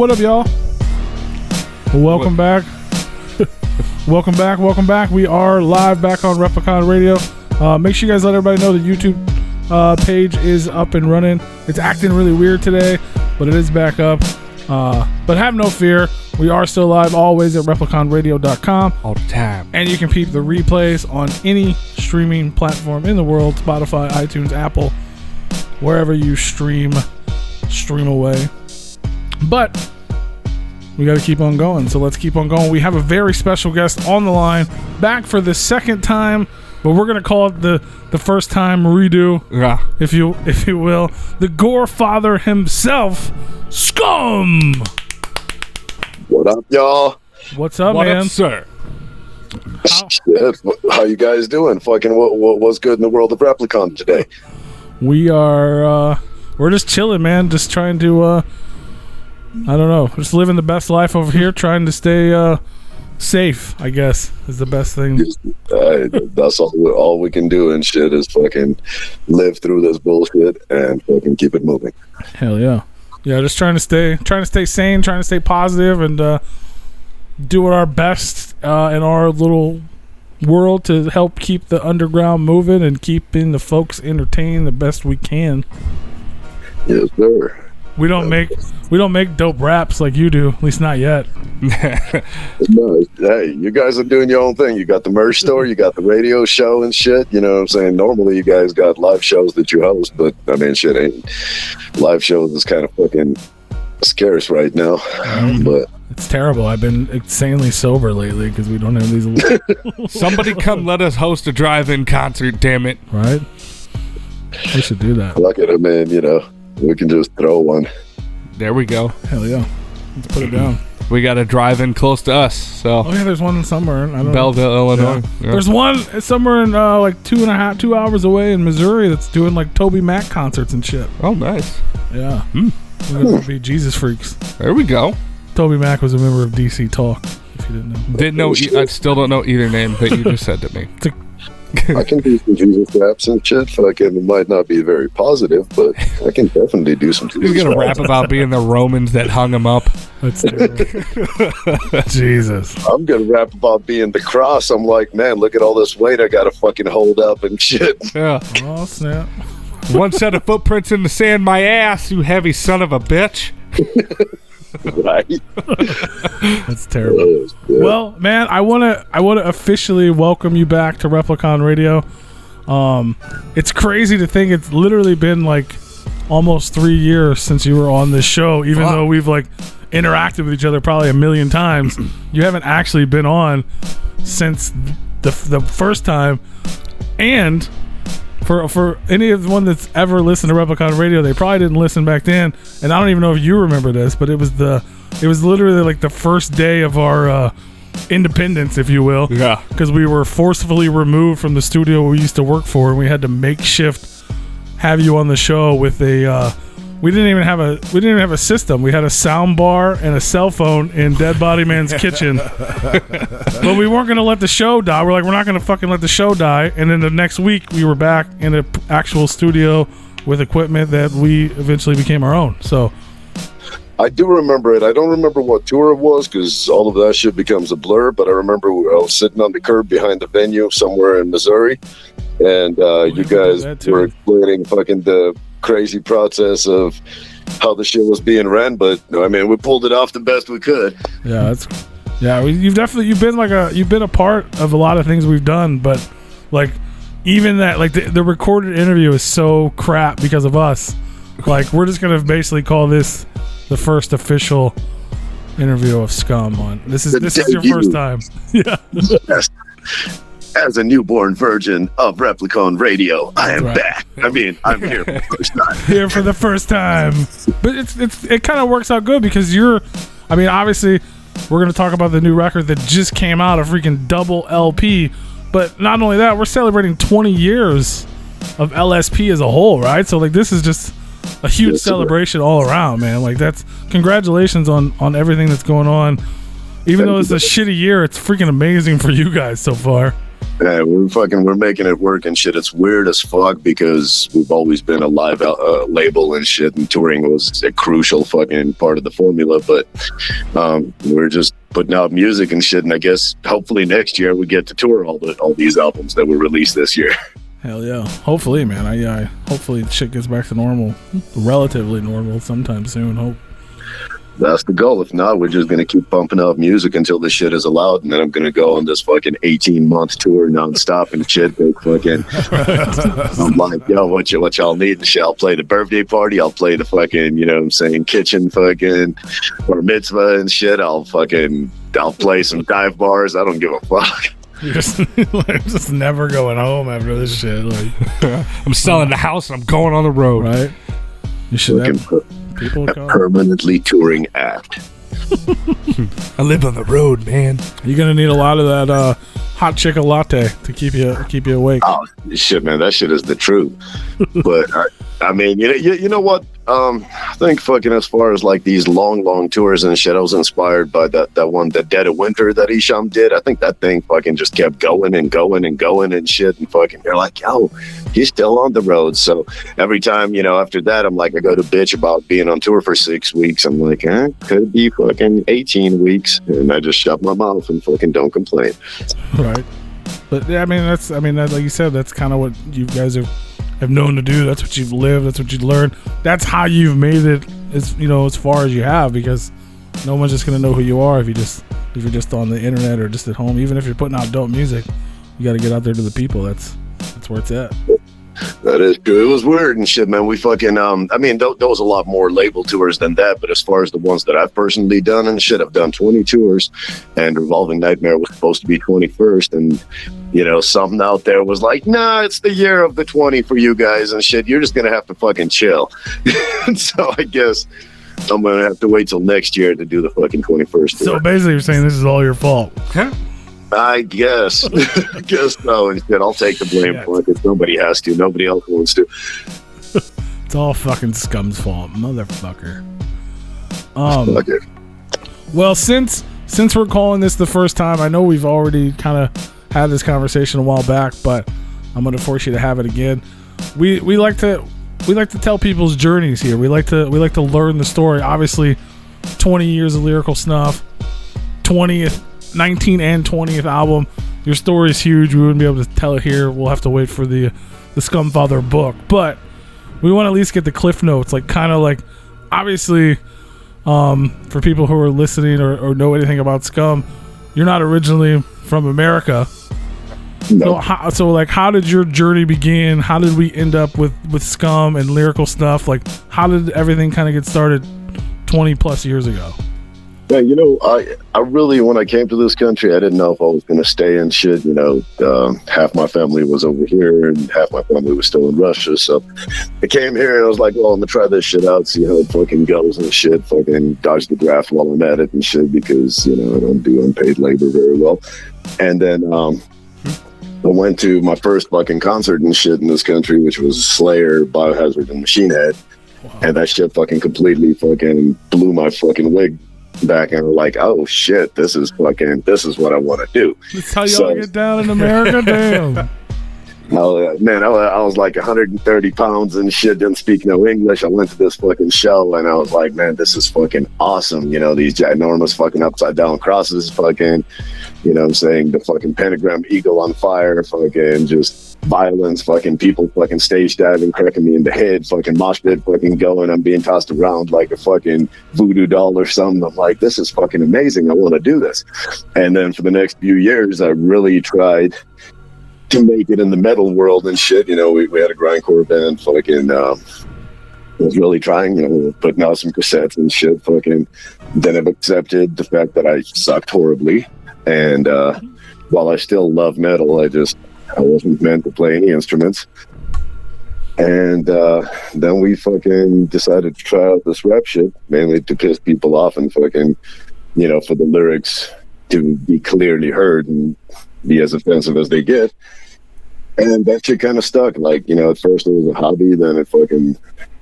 What up, y'all? Welcome back. Welcome back. We are live back on Replicon Radio. Make sure you guys let everybody know the YouTube page is up and running. It's acting really weird today, but it is back up. But have no fear. We are still live always at repliconradio.com. All the time. And you can peep the replays on any streaming platform in the world. Spotify, iTunes, Apple, wherever you stream away. But we got to keep on going. So let's keep on going. We have a very special guest on the line, back for the second time, but we're going to call it the first time redo. Yeah. If you will. The Gore Father himself, SCUM. What up, y'all? What's up, What man? up, sir? How you guys doing? Fucking what's good in the world of Replicon today? We are we're just chilling, man. Just trying to I don't know, just living the best life over here, trying to stay safe, I guess, is the best thing. That's all we can do and shit is fucking live through this bullshit and fucking keep it moving. Hell yeah. Yeah, just trying to stay sane, trying to stay positive, and doing our best in our little world to help keep the underground moving and keeping the folks entertained the best we can. Yes, sir. We don't make dope raps like you do, at least not yet. No, hey, you guys are doing your own thing. You got the merch store, you got the radio show and shit. You know what I'm saying? Normally you guys got live shows that you host, but I mean, shit ain't. Live shows is kind of fucking scarce right now. But it's terrible. I've been insanely sober lately because we don't have these. Somebody come let us host a drive-in concert, damn it. Right? We should do that. look at it, man. You know, we can just throw one. There we go. Hell yeah. Let's put it down. We got a drive-in close to us, so. Oh yeah, there's one somewhere. I don't Belleville, know. Illinois. Yeah. There's one somewhere in like 2 hours away in Missouri that's doing like Toby Mac concerts and shit. Oh, nice. Yeah. We're gonna be Jesus freaks. There we go. Toby Mac was a member of DC Talk, if you didn't know. Didn't know. I still don't know either name that you just said to me. I can do some Jesus raps and shit. Fucking, it might not be very positive, but I can definitely do some Jesus He's gonna raps. rap about being the Romans that hung him up. That's Jesus. I'm gonna rap about being the cross. I'm like, man, look at all this weight I gotta fucking hold up and shit. Yeah. Oh snap. One set of footprints in the sand, my ass, you heavy son of a bitch. Right? That's terrible. Well, man, I wanna officially welcome you back to Replicon Radio. It's crazy to think it's literally been like almost 3 years since you were on this show, even though we've like interacted with each other probably a million times. You haven't actually been on since the first time. And for any of the one that's ever listened to Replicon Radio, they probably didn't listen back then, and I don't even know if you remember this, but it was literally like the first day of our independence, if you will. Yeah. Because we were forcefully removed from the studio we used to work for, and we had to makeshift have you on the show with a. We didn't even have a system. We had a sound bar and a cell phone in Dead Body Man's kitchen. But we weren't going to let the show die. We're like, we're not going to fucking let the show die. And then the next week, we were back in an actual studio with equipment that we eventually became our own. So I do remember it. I don't remember what tour it was because all of that shit becomes a blur, but I remember I was sitting on the curb behind the venue somewhere in Missouri, and you guys were explaining fucking the crazy process of how the shit was being ran, but I mean, we pulled it off the best we could. You've been a part of a lot of things we've done, but like even that, like the recorded interview is so crap because of us. Like we're just gonna basically call this the first official interview of SCUM on. This is your first time. Yeah. Yes. As a newborn virgin of Replicon Radio, I am back. I mean, I'm here for the first time. Here for the first time. But it kind of works out good because obviously we're going to talk about the new record that just came out, a freaking double LP. But not only that, we're celebrating 20 years of LSP as a whole, right? So like this is just a huge celebration all around, man. Like that's congratulations on everything that's going on. Even though it's a shitty year, it's freaking amazing for you guys so far. Yeah, we're making it work and shit. It's weird as fuck because we've always been a live label and shit, and touring was a crucial fucking part of the formula. But we're just putting out music and shit, and I guess hopefully next year we get to tour all these albums that were released this year. Hell yeah! Hopefully, man. I hopefully shit gets back to normal, relatively normal, sometime soon. Hope. That's the goal. If not, we're just gonna keep pumping out music until this shit is allowed, and then I'm gonna go on this fucking 18-month tour nonstop and shit. Big fucking. I'm like, yo, what y'all need and shit? I'll play the birthday party. I'll play the fucking, you know what I'm saying, kitchen fucking or mitzvah and shit. I'll play some dive bars. I don't give a fuck. You're just never going home after this shit. Like, I'm selling the house and I'm going on the road. Right? You should have people a permanently touring act. I live on the road, man. You're gonna need a lot of that hot chicken latte to keep you awake. Oh shit, man, that shit is the truth. But I mean, you know what? I think fucking as far as like these long tours and shit, I was inspired by that one, the Dead of Winter that Isham did. I think that thing fucking just kept going and going and going and shit, and fucking you're like, yo, he's still on the road. So every time, after that, I'm like, I go to bitch about being on tour for 6 weeks. I'm like, could be fucking 18 weeks, and I just shut my mouth and fucking don't complain. Right. But I mean, that's like you said, that's kind of what you guys have known to do. That's what you've lived. That's what you've learned. That's how you've made it as far as you have, because no one's just gonna know who you are if you're just on the internet or just at home. Even if you're putting out dope music, you got to get out there to the people. That's where it's at. That is true. It was weird and shit, man. We fucking, I mean, there was a lot more label tours than that, but as far as the ones that I've personally done and shit, I've done 20 tours, and Revolving Nightmare was supposed to be 21st, and, something out there was like, nah, it's the year of the 20 for you guys and shit. You're just going to have to fucking chill. And so I guess I'm going to have to wait till next year to do the fucking 21st tour. So basically you're saying this is all your fault. Huh? I guess. I guess so. And shit, I'll take the blame for it if nobody has to. Nobody else wants to. It's all fucking SCUM's fault, motherfucker. Well, since we're calling this the first time, I know we've already kind of had this conversation a while back, but I'm going to force you to have it again. We like to tell people's journeys here. We like to learn the story. Obviously, 20 years of lyrical snuff, 19th and 20th album. Your story is huge. We wouldn't be able to tell it here. We'll have to wait for the SCUM Father book, but we want to at least get the cliff notes, like kind of like, obviously, for people who are listening or know anything about SCUM, you're not originally from America. No. So how did your journey begin? How did we end up with SCUM and lyrical stuff? Like, how did everything kind of get started 20 plus years ago? Yeah, I really, when I came to this country, I didn't know if I was going to stay and shit. Half my family was over here and half my family was still in Russia. So I came here and I was like, well, I'm going to try this shit out, see how it fucking goes and shit. Fucking dodge the draft while I'm at it and shit, because, I don't do unpaid labor very well. And then I went to my first fucking concert and shit in this country, which was Slayer, Biohazard, and Machine Head. Wow. And that shit fucking completely fucking blew my fucking wig back, and I'm like, oh shit, this is what I want to do. That's how y'all get down in America. Damn. Man, I was like 130 pounds and shit, didn't speak no English. I went to this fucking show and I was like, man, this is fucking awesome. These ginormous fucking upside down crosses, fucking, I'm saying, the fucking pentagram eagle on fire, fucking just violence, fucking people fucking stage diving, cracking me in the head, fucking mosh pit fucking going. I'm being tossed around like a fucking voodoo doll or something. I'm like, this is fucking amazing. I want to do this. And then for the next few years, I really tried to make it in the metal world and shit. We had a grindcore band, fucking was really trying, putting out some cassettes and shit, fucking. Then I've accepted the fact that I sucked horribly, and while I still love metal, I wasn't meant to play any instruments. And then we fucking decided to try out this rap shit, mainly to piss people off and fucking, for the lyrics to be clearly heard and be as offensive as they get. And that shit kind of stuck. Like, at first it was a hobby, then it fucking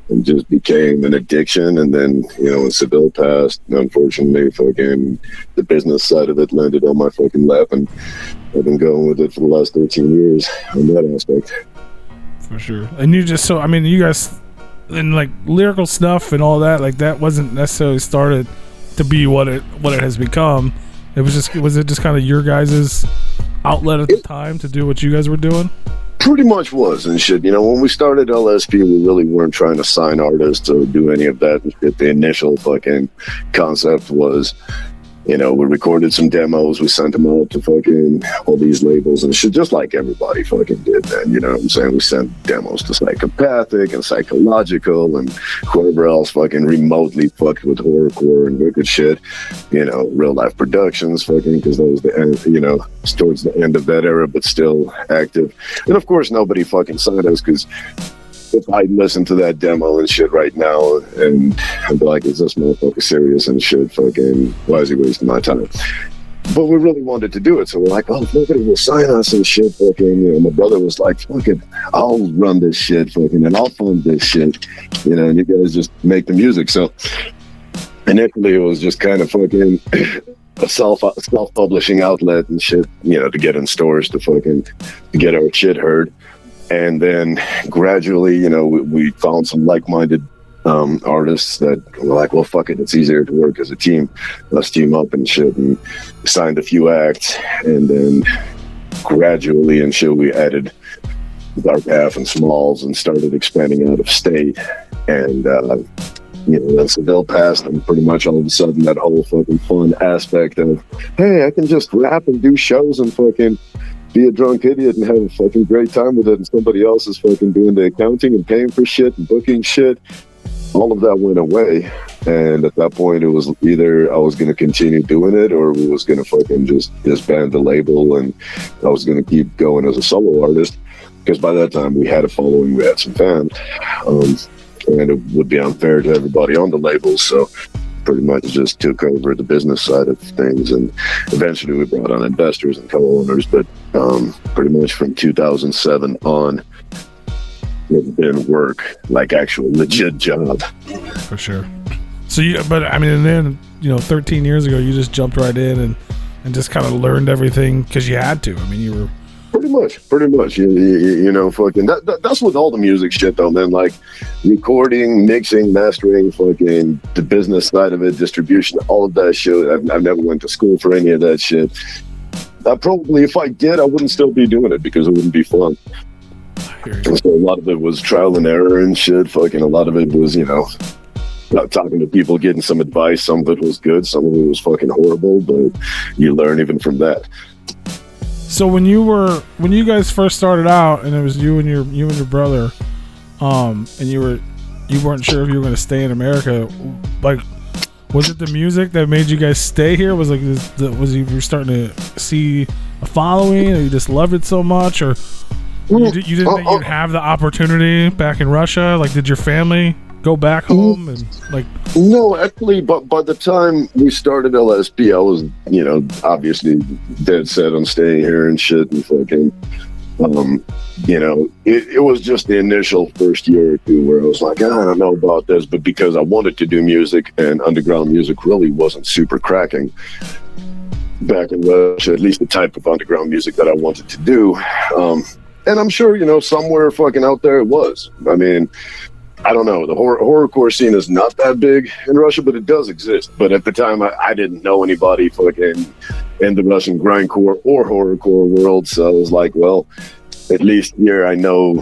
and just became an addiction. And then, when Seville passed, unfortunately, fucking the business side of it landed on my fucking lap, and I've been going with it for the last 13 years on that aspect. For sure. And you just, you guys, and like lyrical stuff and all that, like that wasn't necessarily started to be what it has become. Was it just kind of your guys' outlet at the time to do what you guys were doing? Pretty much was and shit. When we started LSP, we really weren't trying to sign artists or do any of that and shit. The initial fucking concept was, we recorded some demos, we sent them out to fucking all these labels and shit, just like everybody fucking did then, you know what I'm saying? We sent demos to Psychopathic and Psychological and whoever else fucking remotely fucked with horrorcore and wicked shit, Real Life Productions fucking, because that was the end, towards the end of that era, but still active. And of course, nobody fucking signed us because if I listen to that demo and shit right now and I'd be like, is this motherfucker serious and shit, fucking, why is he wasting my time? But we really wanted to do it, so we're like, oh, if nobody will sign us and shit, fucking, my brother was like, fuck it, I'll run this shit, fucking, and I'll fund this shit, and you guys just make the music. So initially it was just kind of fucking a self-publishing outlet and shit, to get in stores to get our shit heard. And then gradually, we found some like-minded artists that were like, well, fuck it, it's easier to work as a team. Let's team up and shit, and signed a few acts. And then gradually and shit, we added Dark Half and Smalls and started expanding out of state. And, then Seville passed, and pretty much all of a sudden that whole fucking fun aspect of, hey, I can just rap and do shows and fucking be a drunk idiot and have a fucking great time with it, and somebody else is fucking doing the accounting and paying for shit and booking shit. All of that went away, and at that point it was either I was going to continue doing it or we was going to fucking just disband the label, and I was going to keep going as a solo artist, because by that time we had a following, we had some fans, and it would be unfair to everybody on the label, so pretty much just took over the business side of things, and eventually we brought on investors and co-owners. But pretty much from 2007 on, it's been work, like actual legit job. For sure. So and then 13 years ago, you just jumped right in and just kind of learned everything because you had to. You were pretty much. Fucking that's with all the music shit though, man. Like recording, mixing, mastering, fucking the business side of it, distribution, all of that shit. I've never went to school for any of that shit. Probably if I did, I wouldn't still be doing it because it wouldn't be fun. So a lot of it was trial and error and shit. Fucking a lot of it was, talking to people, getting some advice. Some of it was good, some of it was fucking horrible, but you learn even from that. So when you guys first started out, and it was you and your brother, and you weren't sure if you were going to stay in America, like, was it the music that made you guys stay here? Was you were starting to see a following, or you just loved it so much, or you didn't think you'd have the opportunity back in Russia? Like, did your family go back home and like? No, actually, but by the time we started LSP, I was, obviously dead set on staying here and shit, and fucking, it was just the initial first year or two where I was like, I don't know about this, but because I wanted to do music and underground music really wasn't super cracking back in Russia, at least the type of underground music that I wanted to do. And I'm sure, somewhere fucking out there it was. I don't know. The horrorcore scene is not that big in Russia, but it does exist. But at the time, I didn't know anybody fucking in the Russian grindcore or horrorcore world. So I was like, well, at least here I know,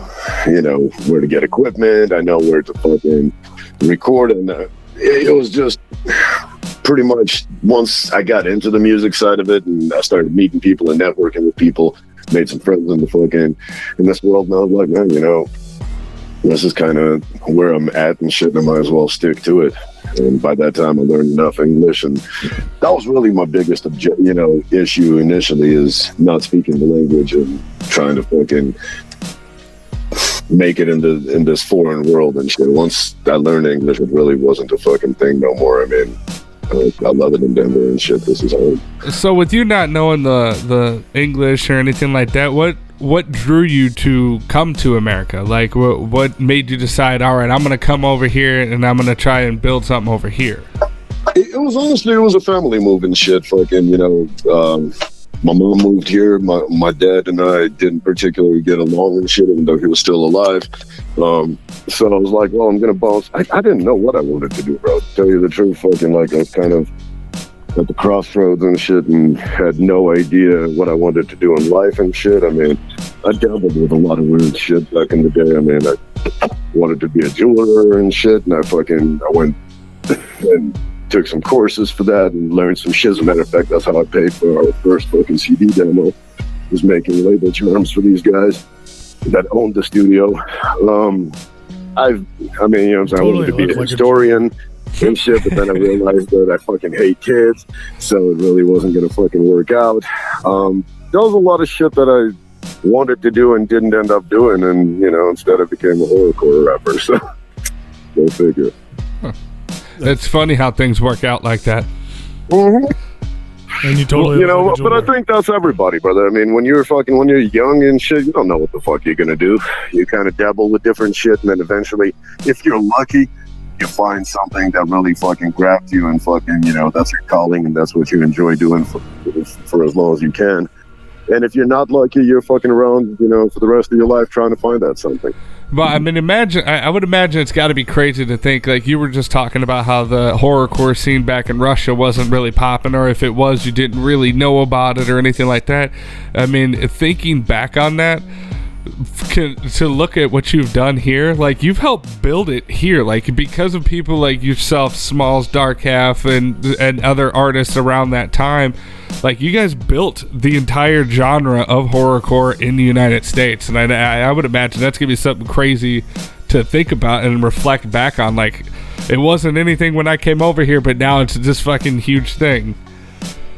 where to get equipment. I know where to fucking record. And it was just pretty much once I got into the music side of it and I started meeting people and networking with people, made some friends in this world. And I was like, man, this is kind of where I'm at and shit, and I might as well stick to it. And by that time, I learned enough English, and that was really my biggest, issue initially, is not speaking the language and trying to fucking make it in this foreign world and shit. Once I learned English, it really wasn't a fucking thing no more. I love it in Denver and shit. This is home. So with you not knowing the English or anything like that, what drew you to come to America? Like, what made you decide, all right, I'm going to come over here and I'm going to try and build something over here? It was honestly, it was a family move and shit. Fucking, my mom moved here. My dad and I didn't particularly get along and shit, even though he was still alive. So I was like, well, I'm going to bounce. I didn't know what I wanted to do, bro. To tell you the truth, fucking, like, I was kind of at the crossroads and shit and had no idea what I wanted to do in life and shit. I mean, I dabbled with a lot of weird shit back in the day. I mean, I wanted to be a jeweler and shit, and I went and took some courses for that and learned some shit. As a matter of fact, that's how I paid for our first fucking CD demo, was making label charms for these guys that owned the studio. I wanted to be a historian and shit, but then I realized that I fucking hate kids, so it really wasn't gonna fucking work out. There was a lot of shit that I wanted to do and didn't end up doing, and instead I became a horrorcore rapper. So go figure. It's funny how things work out like that. Mm-hmm. And you totally, but I think that's everybody, brother. I mean, when you're young and shit, you don't know what the fuck you're gonna do. You kind of dabble with different shit, and then eventually, if you're lucky, you find something that really fucking grabs you, and fucking, that's your calling, and that's what you enjoy doing for as long as you can. And if you're not lucky, you're fucking around, for the rest of your life trying to find that something. But I mean, I would imagine it's got to be crazy to think, like you were just talking about how the horrorcore scene back in Russia wasn't really popping, or if it was, you didn't really know about it or anything like that. I mean, thinking back on that, to look at what you've done here, like you've helped build it here, like because of people like yourself, Smalls, Dark Half, and other artists around that time. Like you guys built the entire genre of horrorcore in the United States, and I would imagine that's gonna be something crazy to think about and reflect back on. Like it wasn't anything when I came over here, but now it's this fucking huge thing.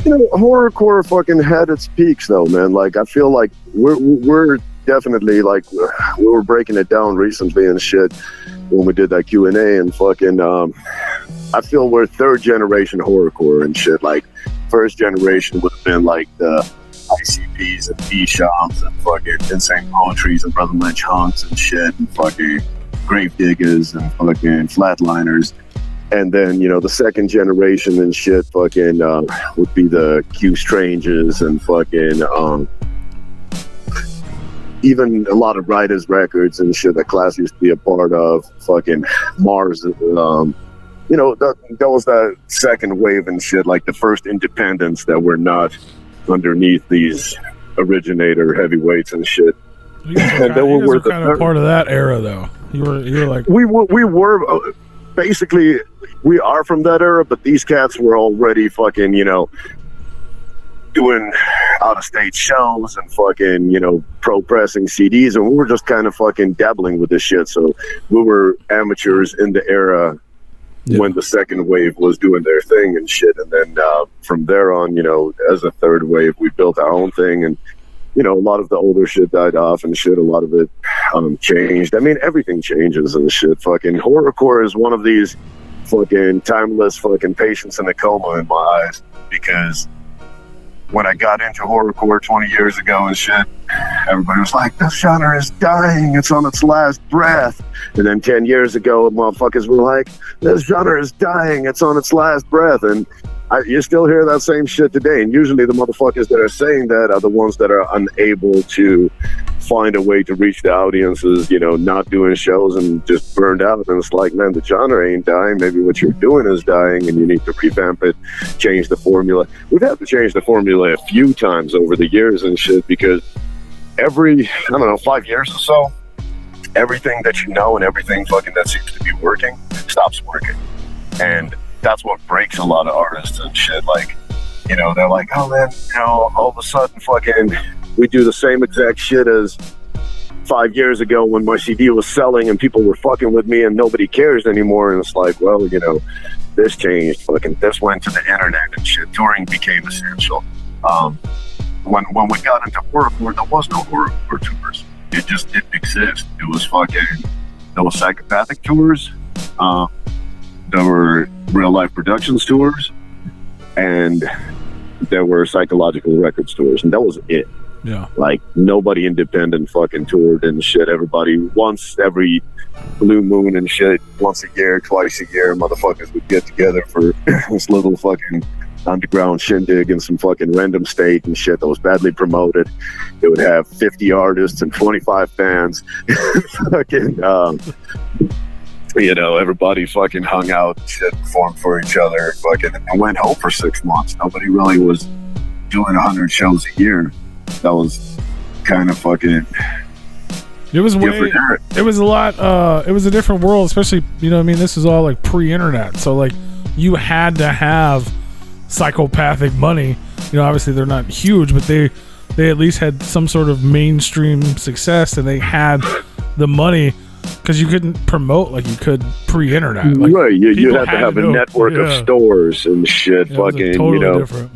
Horrorcore fucking had its peaks, though, man. Like I feel like we're definitely, like, we were breaking it down recently and shit when we did that Q&A, and fucking I feel we're third generation horrorcore and shit. Like first generation would have been like the ICPs and D-Shops and fucking Insane Poetries and Brother Lynch Hunks and shit, and fucking Gravediggers and fucking Flatliners. And then, the second generation and shit fucking would be the Q Strangers and fucking even a lot of Writers Records and shit that Class used to be a part of, fucking Mars. That was that second wave and shit, like the first independents that were not underneath these originator heavyweights and shit. And then we were kind of part of that era, though. You were like, we were basically, we are from that era, but these cats were already fucking, doing out-of-state shows and fucking, pro-pressing CDs, and we were just kind of fucking dabbling with this shit. So we were amateurs in the era when the second wave was doing their thing and shit. And then from there on, as a third wave, we built our own thing, and a lot of the older shit died off and shit. A lot of it changed. I mean, everything changes and shit. Fucking horrorcore is one of these fucking timeless fucking patients in a coma in my eyes, because when I got into horrorcore 20 years ago and shit, everybody was like, this genre is dying, it's on its last breath. And then 10 years ago, motherfuckers were like, this genre is dying, it's on its last breath. And you still hear that same shit today. And usually the motherfuckers that are saying that are the ones that are unable to find a way to reach the audiences, not doing shows and just burned out. And it's like, man, the genre ain't dying. Maybe what you're doing is dying, and you need to revamp it, change the formula. We've had to change the formula a few times over the years and shit, because every, 5 years or so, everything that you know and everything fucking that seems to be working stops working. And that's what breaks a lot of artists and shit. Like, they're like, oh man, all of a sudden fucking we do the same exact shit as 5 years ago when my CD was selling and people were fucking with me and nobody cares anymore. And it's like, well, this changed. Fucking this went to the internet and shit. Touring became essential. When we got into horrorcore, there was no horrorcore tours. It just didn't exist. It was there was psychopathic tours. There were real life productions tours, and there were psychological record stores, and that was it. Yeah. Like, nobody independent fucking toured and shit. Everybody, once every blue moon and shit, once a year, twice a year, motherfuckers would get together for this little fucking underground shindig in some fucking random state and shit that was badly promoted. It would have 50 artists and 25 fans. Fucking, you know, everybody fucking hung out and shit, performed for each other, fucking, and went home for 6 months. Nobody really was doing 100 shows a year. That was kind of fucking. It was way. It was a lot. It was a different world, especially, you know, I mean, this is all like pre-internet, so like you had to have psychopathic money. You know, obviously they're not huge, but they at least had some sort of mainstream success, and they had the money because you couldn't promote like you could pre-internet. Like, right, you had to have a network of stores and shit. Fucking, totally you know. Different.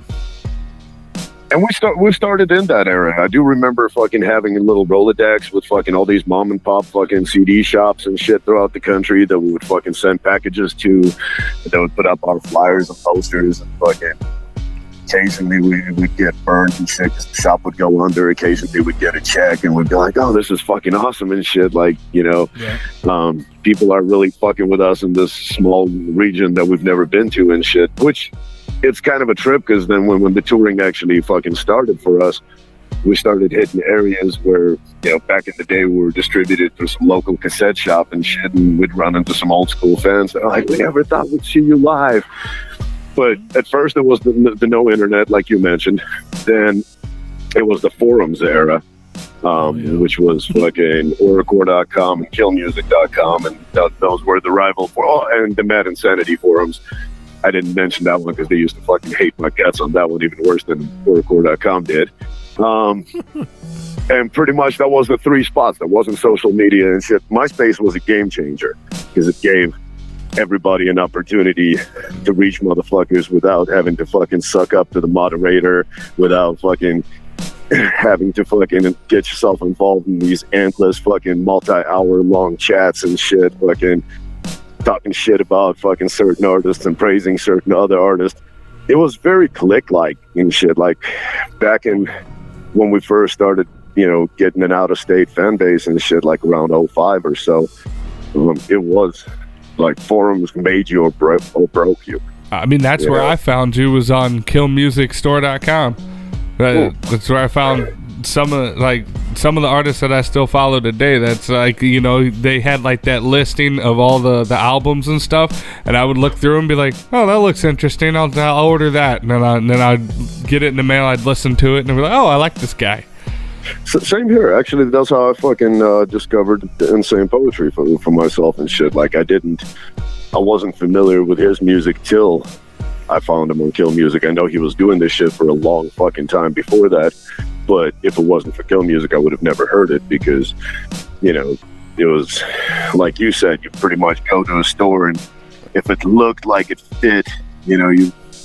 And we started in that era. I do remember fucking having a little Rolodex with fucking all these mom and pop fucking CD shops and shit throughout the country that we would fucking send packages to, that would put up our flyers and posters, and fucking occasionally we would get burned and shit because the shop would go under. Occasionally we'd get a check and we'd be like, oh, this is fucking awesome and shit. Like, you know, people are really fucking with us in this small region that we've never been to and shit, which it's kind of a trip, because then when the touring actually fucking started for us, we started hitting areas where, you know, back in the day we were distributed through some local cassette shop and shit, and we'd run into some old school fans that are like, we never thought we'd see you live. But at first it was the no internet, like you mentioned. Then it was the forums era, which was fucking Oracore.com and KillMusic.com, and those were the rival and the Mad Insanity forums. I didn't mention that one because they used to fucking hate my guts on that one even worse than Oracore.com did. And pretty much that was the three spots. There wasn't social media and shit. MySpace was a game changer because it gave everybody an opportunity to reach motherfuckers without having to fucking suck up to the moderator, without fucking having to fucking get yourself involved in these endless fucking multi-hour long chats and shit, fucking talking shit about fucking certain artists and praising certain other artists. It was very clique-like and shit. Like back in when we first started, you know, getting an out-of-state fan base and shit, like around 05 or so, it was like forums made you or broke you. I mean, that's where I found you, was on KillMusicStore.com. That's where I found some of the artists that I still follow today. That's like, you know, they had like that listing of all the albums and stuff, and I would look through and be like, oh, that looks interesting, I'll order that, and then I'd get it in the mail, I'd listen to it, and I'd be like, oh, I like this guy. So, same here, actually. That's how I fucking discovered Insane Poetry for myself and shit. Like, I wasn't familiar with his music till I found him on Kill Music. I know he was doing this shit for a long fucking time before that, but if it wasn't for Kill Music, I would have never heard it, because, you know, it was, like you said, you pretty much go to a store, and if it looked like it fit, you know,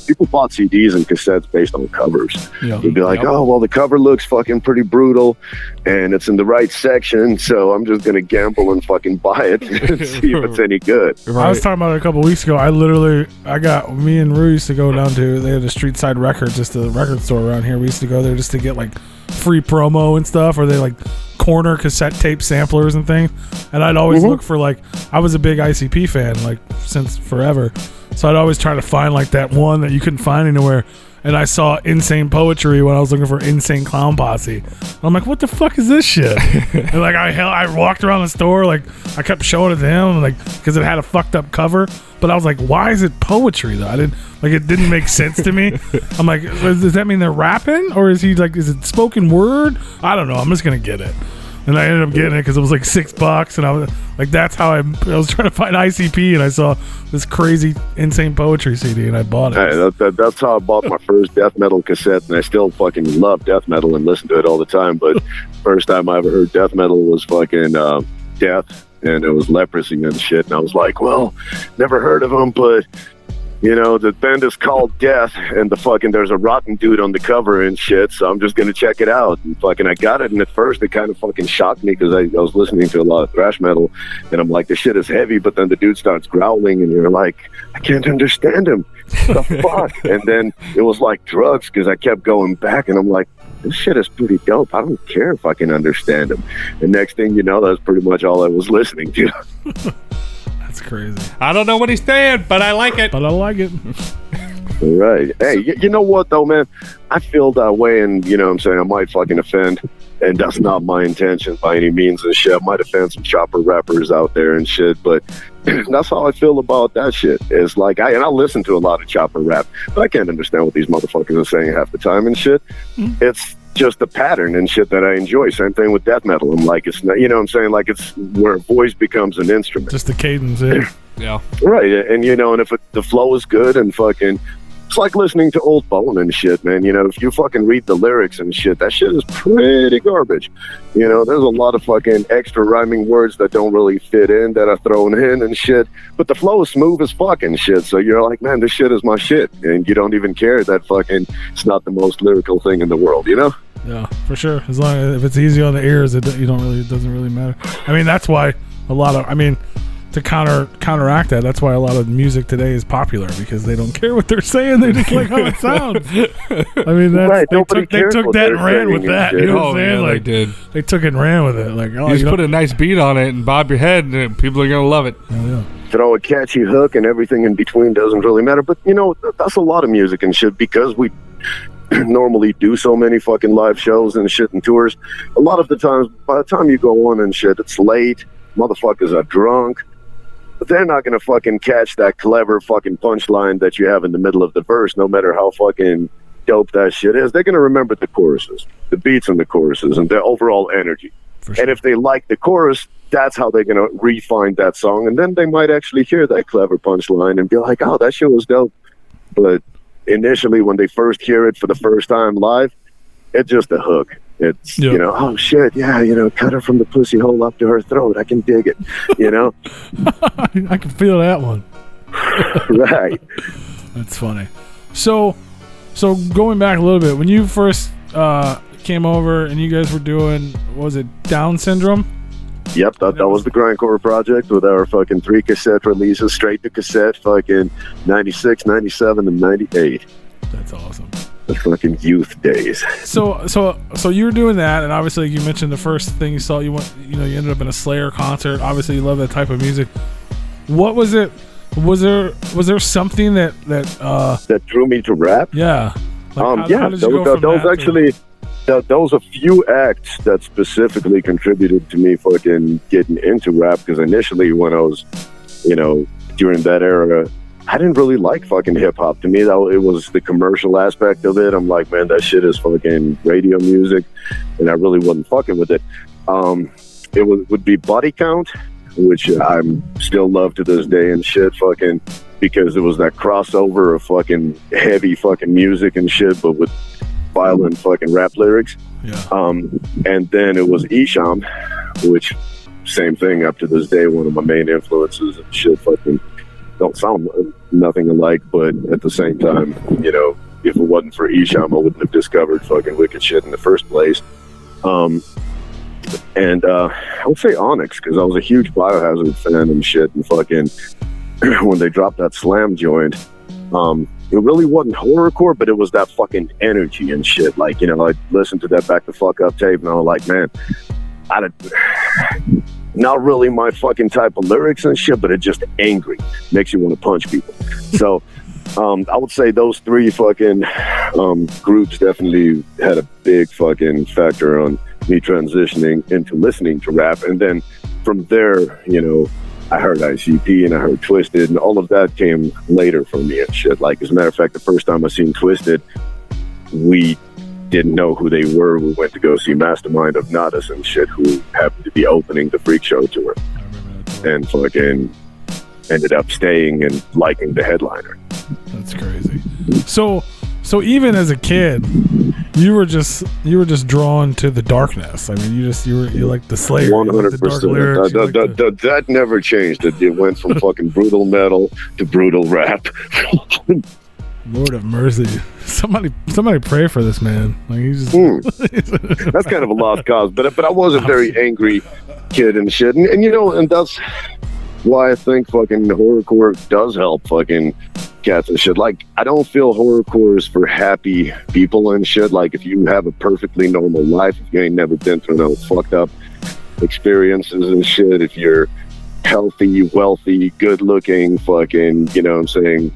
people bought CDs and cassettes based on covers. You'd be like, oh, well, the cover looks fucking pretty brutal and it's in the right section, so I'm just gonna gamble and fucking buy it and see if it's any good. Right. I was talking about it a couple weeks ago. Me and Rue used to go down to, they had a Street Side Records, just a record store around here. We used to go there just to get like free promo and stuff, or they like corner cassette tape samplers and things. And I'd always look for, like, I was a big ICP fan, like, since forever. So I'd always try to find like that one that you couldn't find anywhere. And I saw Insane Poetry when I was looking for Insane Clown Posse. And I'm like, what the fuck is this shit? And like I walked around the store, like I kept showing it to him, like, because it had a fucked up cover. But I was like, why is it poetry though? It didn't make sense to me. I'm like, does that mean they're rapping, or is it spoken word? I don't know. I'm just gonna get it. And I ended up getting it because it was like $6, and I was like, that's how I was trying to find ICP, and I saw this crazy Insane Poetry CD, and I bought it. Hey, that's how I bought my first death metal cassette, and I still fucking love death metal and listen to it all the time. But first time I ever heard death metal was fucking Death, and it was Leprosy and shit. And I was like, well, never heard of them, but You know, the band is called Death, and there's a rotten dude on the cover and shit, so I'm just gonna check it out. And I got it, and at first it kind of fucking shocked me because I was listening to a lot of thrash metal, and I'm like, this shit is heavy, but then the dude starts growling, and you're like, I can't understand him. What the fuck? And then it was like drugs because I kept going back, and I'm like, this shit is pretty dope. I don't care if I can understand him. And next thing you know, that's pretty much all I was listening to. That's crazy. I don't know what he's saying, but I like it. Right. Hey, you know what, though, man? I feel that way, and, you know what I'm saying, I might fucking offend, and that's not my intention by any means and shit. I might offend some chopper rappers out there and shit, but that's how I feel about that shit. It's like, I listen to a lot of chopper rap, but I can't understand what these motherfuckers are saying half the time and shit. Mm-hmm. It's just the pattern and shit that I enjoy. Same thing with death metal. I'm like, it's not, you know what I'm saying? Like, it's where a voice becomes an instrument. Just the cadence, yeah. Yeah. Right. And, you know, and if the flow is good and fucking, it's like listening to Old Bone and shit, man. You know, if you fucking read the lyrics and shit, that shit is pretty garbage. You know, there's a lot of fucking extra rhyming words that don't really fit in that are thrown in and shit. But the flow is smooth as fucking shit. So you're like, man, this shit is my shit. And you don't even care that fucking it's not the most lyrical thing in the world, you know? Yeah, for sure. As long as if it's easy on the ears, it doesn't really matter. I mean, that's why to counteract that, that's why a lot of music today is popular, because they don't care what they're saying, they just like how it sounds. I mean, right, they took that and ran with that. You know what I'm saying? They did. They took it and ran with it. Like, you just put a nice beat on it and bob your head, and people are gonna love it. Yeah. Throw a catchy hook, and everything in between doesn't really matter. But you know, that's a lot of music and shit, because we normally do so many fucking live shows and shit and tours. A lot of the times, by the time you go on and shit, it's late. Motherfuckers are drunk. But they're not going to fucking catch that clever fucking punchline that you have in the middle of the verse, no matter how fucking dope that shit is. They're going to remember the choruses, the beats and the choruses, and their overall energy. Sure. And if they like the chorus, that's how they're going to refine that song. And then they might actually hear that clever punchline and be like, oh, that shit was dope. But initially, when they first hear it for the first time live, it's just a hook. It's, you know, oh shit, yeah, you know, cut her from the pussy hole up to her throat. I can dig it, you know? I can feel that one. Right. That's funny. So going back a little bit, when you first came over and you guys were doing, what was it, Down Syndrome? Yep, that was the Grindcore project with our fucking 3 cassette releases, straight to cassette, fucking 96, 97, and 98. That's awesome. The fucking youth days. So you were doing that, and obviously you mentioned the first thing you saw. You ended up in a Slayer concert. Obviously, you love that type of music. What was it? Was there something that drew me to rap? Yeah. Like those a few acts that specifically contributed to me fucking getting into rap, because initially when I was, you know, during that era, I didn't really like fucking hip-hop. To me, it was the commercial aspect of it. I'm like, man, that shit is fucking radio music, and I really wasn't fucking with it. It would be Body Count, which I'm still love to this day and shit, fucking, because it was that crossover of fucking heavy fucking music and shit, but with violent fucking rap lyrics. Yeah. And then it was Isham, which, same thing, up to this day, one of my main influences and shit, fucking don't sound nothing alike, but at the same time, you know, if it wasn't for Isham, I wouldn't have discovered fucking wicked shit in the first place. And I would say Onyx, because I was a huge Biohazard fan and shit, and fucking when they dropped that Slam joint, it really wasn't horrorcore, but it was that fucking energy and shit. Like, you know, I listened to that Back the Fuck Up tape, and I was like, man, not really my fucking type of lyrics and shit, but it's just angry. Makes you want to punch people. So I would say those 3 fucking groups definitely had a big fucking factor on me transitioning into listening to rap. And then from there, you know, I heard ICP and I heard Twisted, and all of that came later for me and shit. Like, as a matter of fact, the first time I seen Twisted, we didn't know who they were. We went to go see Mastermind of Nadas and shit, who happened to be opening the Freak Show tour, and fucking ended up staying and liking the headliner. That's crazy. So even as a kid, you were just drawn to the darkness. I mean, you like the Slayer. 100%. That never changed. It went from fucking brutal metal to brutal rap. Lord have mercy. Somebody pray for this man. Like he's just That's kind of a lost cause. But I was a very angry kid and shit. And you know, and that's why I think fucking horrorcore does help fucking cats and shit. Like, I don't feel horrorcore is for happy people and shit. Like, if you have a perfectly normal life, if you ain't never been through no fucked up experiences and shit, if you're healthy, wealthy, good looking, fucking, you know what I'm saying,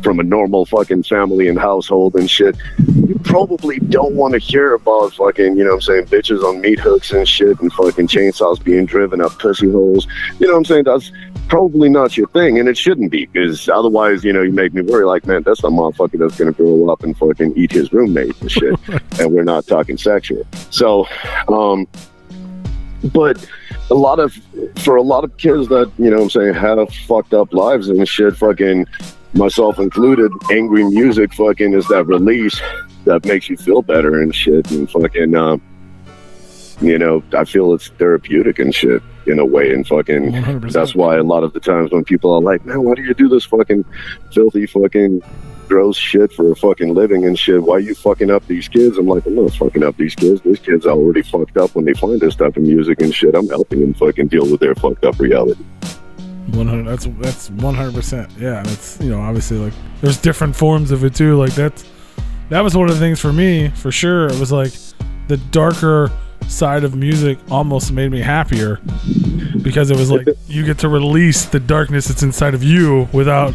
from a normal fucking family and household and shit, you probably don't want to hear about fucking, you know what I'm saying, bitches on meat hooks and shit and fucking chainsaws being driven up pussy holes. You know what I'm saying? That's probably not your thing, and it shouldn't be, because otherwise, you know, you make me worry, like, man, that's a motherfucker that's gonna grow up and fucking eat his roommate and shit. And we're not talking sexual. So, but for a lot of kids that, you know what I'm saying, have fucked up lives and shit, fucking myself included, angry music fucking is that release that makes you feel better and shit, and fucking you know, I feel it's therapeutic and shit in a way, and fucking 100%. That's why a lot of the times when people are like, man, why do you do this fucking filthy fucking gross shit for a fucking living and shit, why are you fucking up these kids? I'm like, I'm not fucking up these kids are already fucked up when they find this type of music and shit. I'm helping them fucking deal with their fucked up reality. 100. That's 100%. Yeah, that's, you know, obviously, like, there's different forms of it too. Like that was one of the things for me, for sure. It was like the darker side of music almost made me happier, because it was like you get to release the darkness that's inside of you without,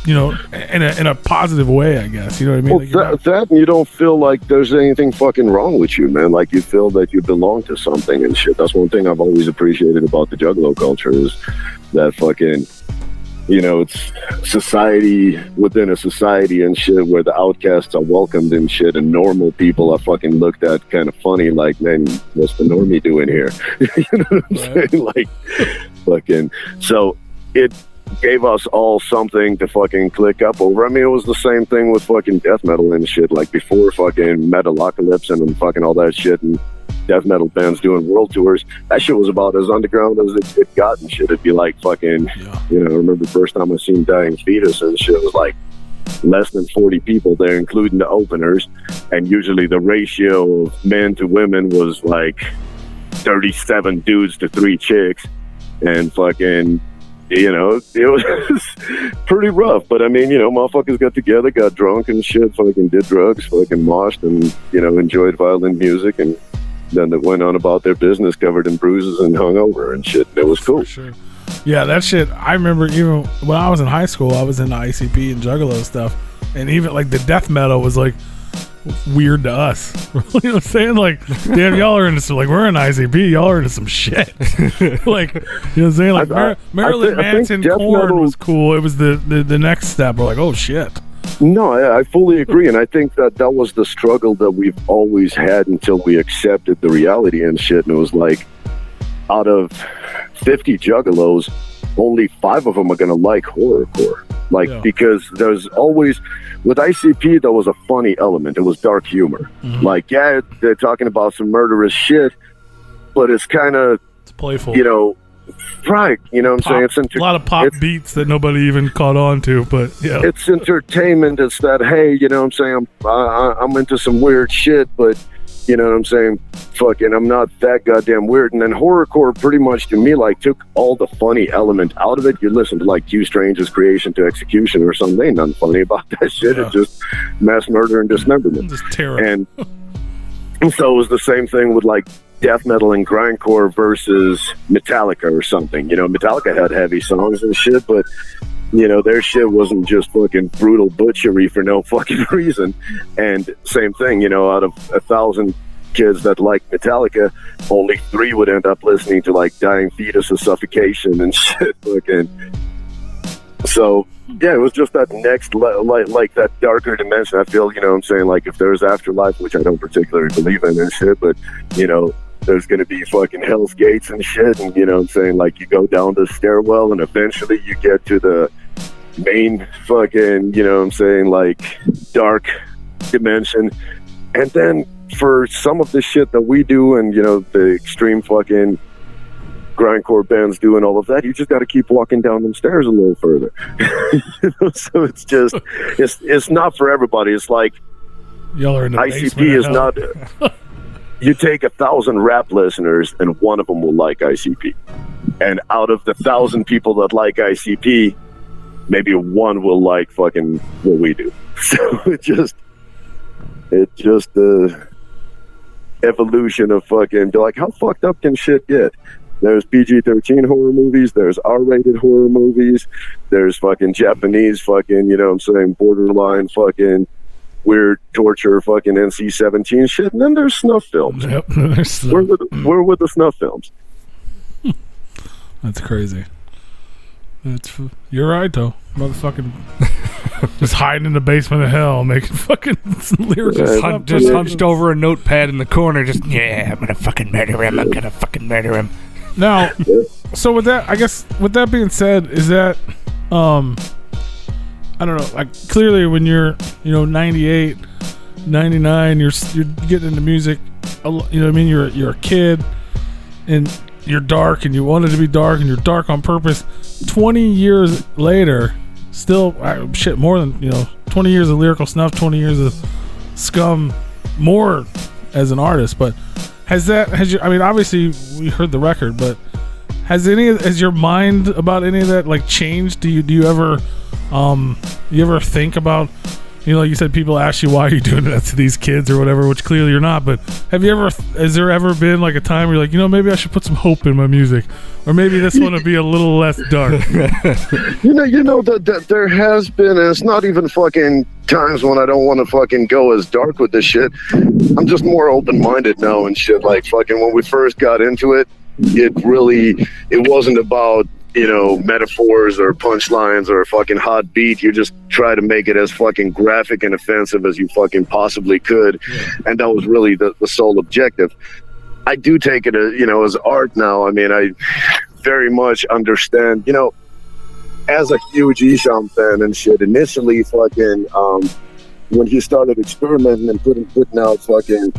you know, in a positive way, I guess. You know what I mean? Well, like that and you don't feel like there's anything fucking wrong with you, man. Like, you feel that you belong to something and shit. That's one thing I've always appreciated about the Juggalo culture, is that fucking, you know, it's society within a society and shit, where the outcasts are welcomed and shit, and normal people are fucking looked at kind of funny, like, man, what's the normie doing here? You know what I'm saying? Like, fucking, so it gave us all something to fucking click up over. I mean, it was the same thing with fucking death metal and shit. Like, before fucking Metalocalypse and fucking all that shit, and death metal bands doing world tours, that shit was about as underground as it got and shit. It'd be like fucking, you know, I remember the first time I seen Dying Fetus and shit, it was like less than 40 people there, including the openers, and usually the ratio of men to women was like 37 dudes to 3 chicks, and fucking, you know, it was pretty rough. But I mean, you know, motherfuckers got together, got drunk and shit, fucking did drugs, fucking moshed, and, you know, enjoyed violin music, and then they went on about their business covered in bruises and hungover and shit. It was cool. For sure. Yeah, that shit, I remember even when I was in high school, I was into ICP and Juggalo stuff, and even like the death metal was like weird to us. You know what I'm saying? Like, damn, y'all are into some, like, we're in ICP, y'all are into some shit. Like, you know what I'm saying? Like, Marilyn Manson Korn was cool. It was the next step. We're like, oh shit. No, I fully agree, and I think that was the struggle that we've always had until we accepted the reality and shit. And it was like, out of 50 Juggalos, only 5 of them are gonna like horrorcore. Like, because there's always, with ICP, there was a funny element. It was dark humor. Mm-hmm. Like, yeah, they're talking about some murderous shit, but it's kind of, it's playful, you know. Right, you know what I'm saying? It's a lot of pop beats that nobody even caught on to, but yeah. It's entertainment. It's that, hey, you know what I'm saying, I'm into some weird shit, but, you know what I'm saying, fucking, I'm not that goddamn weird. And then horrorcore pretty much, to me, like, took all the funny element out of it. You listen to, like, Q Strange's Creation to Execution or something, ain't nothing funny about that shit. Yeah. It's just mass murder and dismemberment. Just terror. And so it was the same thing with, like, death metal and grindcore versus Metallica or something. You know, Metallica had heavy songs and shit, but, you know, their shit wasn't just fucking brutal butchery for no fucking reason. And same thing, you know, out of 1,000 kids that like Metallica, only 3 would end up listening to, like, Dying Fetus or Suffocation and shit. Fucking. So yeah, it was just that next like that darker dimension. I feel, you know what I'm saying, like, if there's afterlife, which I don't particularly believe in and shit, but, you know, there's gonna be fucking Hell's Gates and shit, and, you know what I'm saying, like, you go down the stairwell and eventually you get to the main fucking, you know what I'm saying, like, dark dimension. And then for some of the shit that we do, and you know, the extreme fucking grindcore bands doing all of that, you just got to keep walking down them stairs a little further. So it's just, it's not for everybody. It's like, y'all are in the ICP is not. You take 1,000 rap listeners, and one of them will like ICP. And out of the 1,000 people that like ICP, maybe one will like fucking what we do. So it just the evolution of fucking, like, how fucked up can shit get? There's PG-13 horror movies, there's R-rated horror movies, there's fucking Japanese fucking, you know what I'm saying, borderline fucking weird torture fucking NC-17 shit, and then there's snuff films. Yep. We're with the snuff films. That's crazy. You're right though, motherfucking. Just hiding in the basement of hell, making fucking lyrics. Just hunched over a notepad in the corner, just I'm gonna fucking murder him. I'm gonna fucking murder him. Now, so with that, I guess with that being said, is that I don't know, like clearly when you're 98, 99, you're getting into music, you know what I mean, you're a kid and you're dark and you wanted to be dark and you're dark on purpose. 20 years later, still more than 20 years of lyrical snuff, 20 years of SCUM, more as an artist. But has you, I mean, obviously we heard the record, but has your mind about any of that like changed? Do you ever you ever think about, like you said, people ask you why are you doing that to these kids or whatever, which clearly you're not, but has there ever been like a time where you're like, maybe I should put some hope in my music, or maybe this one will be a little less dark? That there has been, and it's not even fucking times when I don't want to fucking go as dark with this shit. I'm just more open-minded now and shit. Like fucking when we first got into it, it wasn't about metaphors or punchlines or a fucking hot beat. You just try to make it as fucking graphic and offensive as you fucking possibly could. Yeah. And that was really the sole objective. I do take it as art now. I mean, I very much understand, as a huge Isham fan and shit, initially fucking when he started experimenting and putting out fucking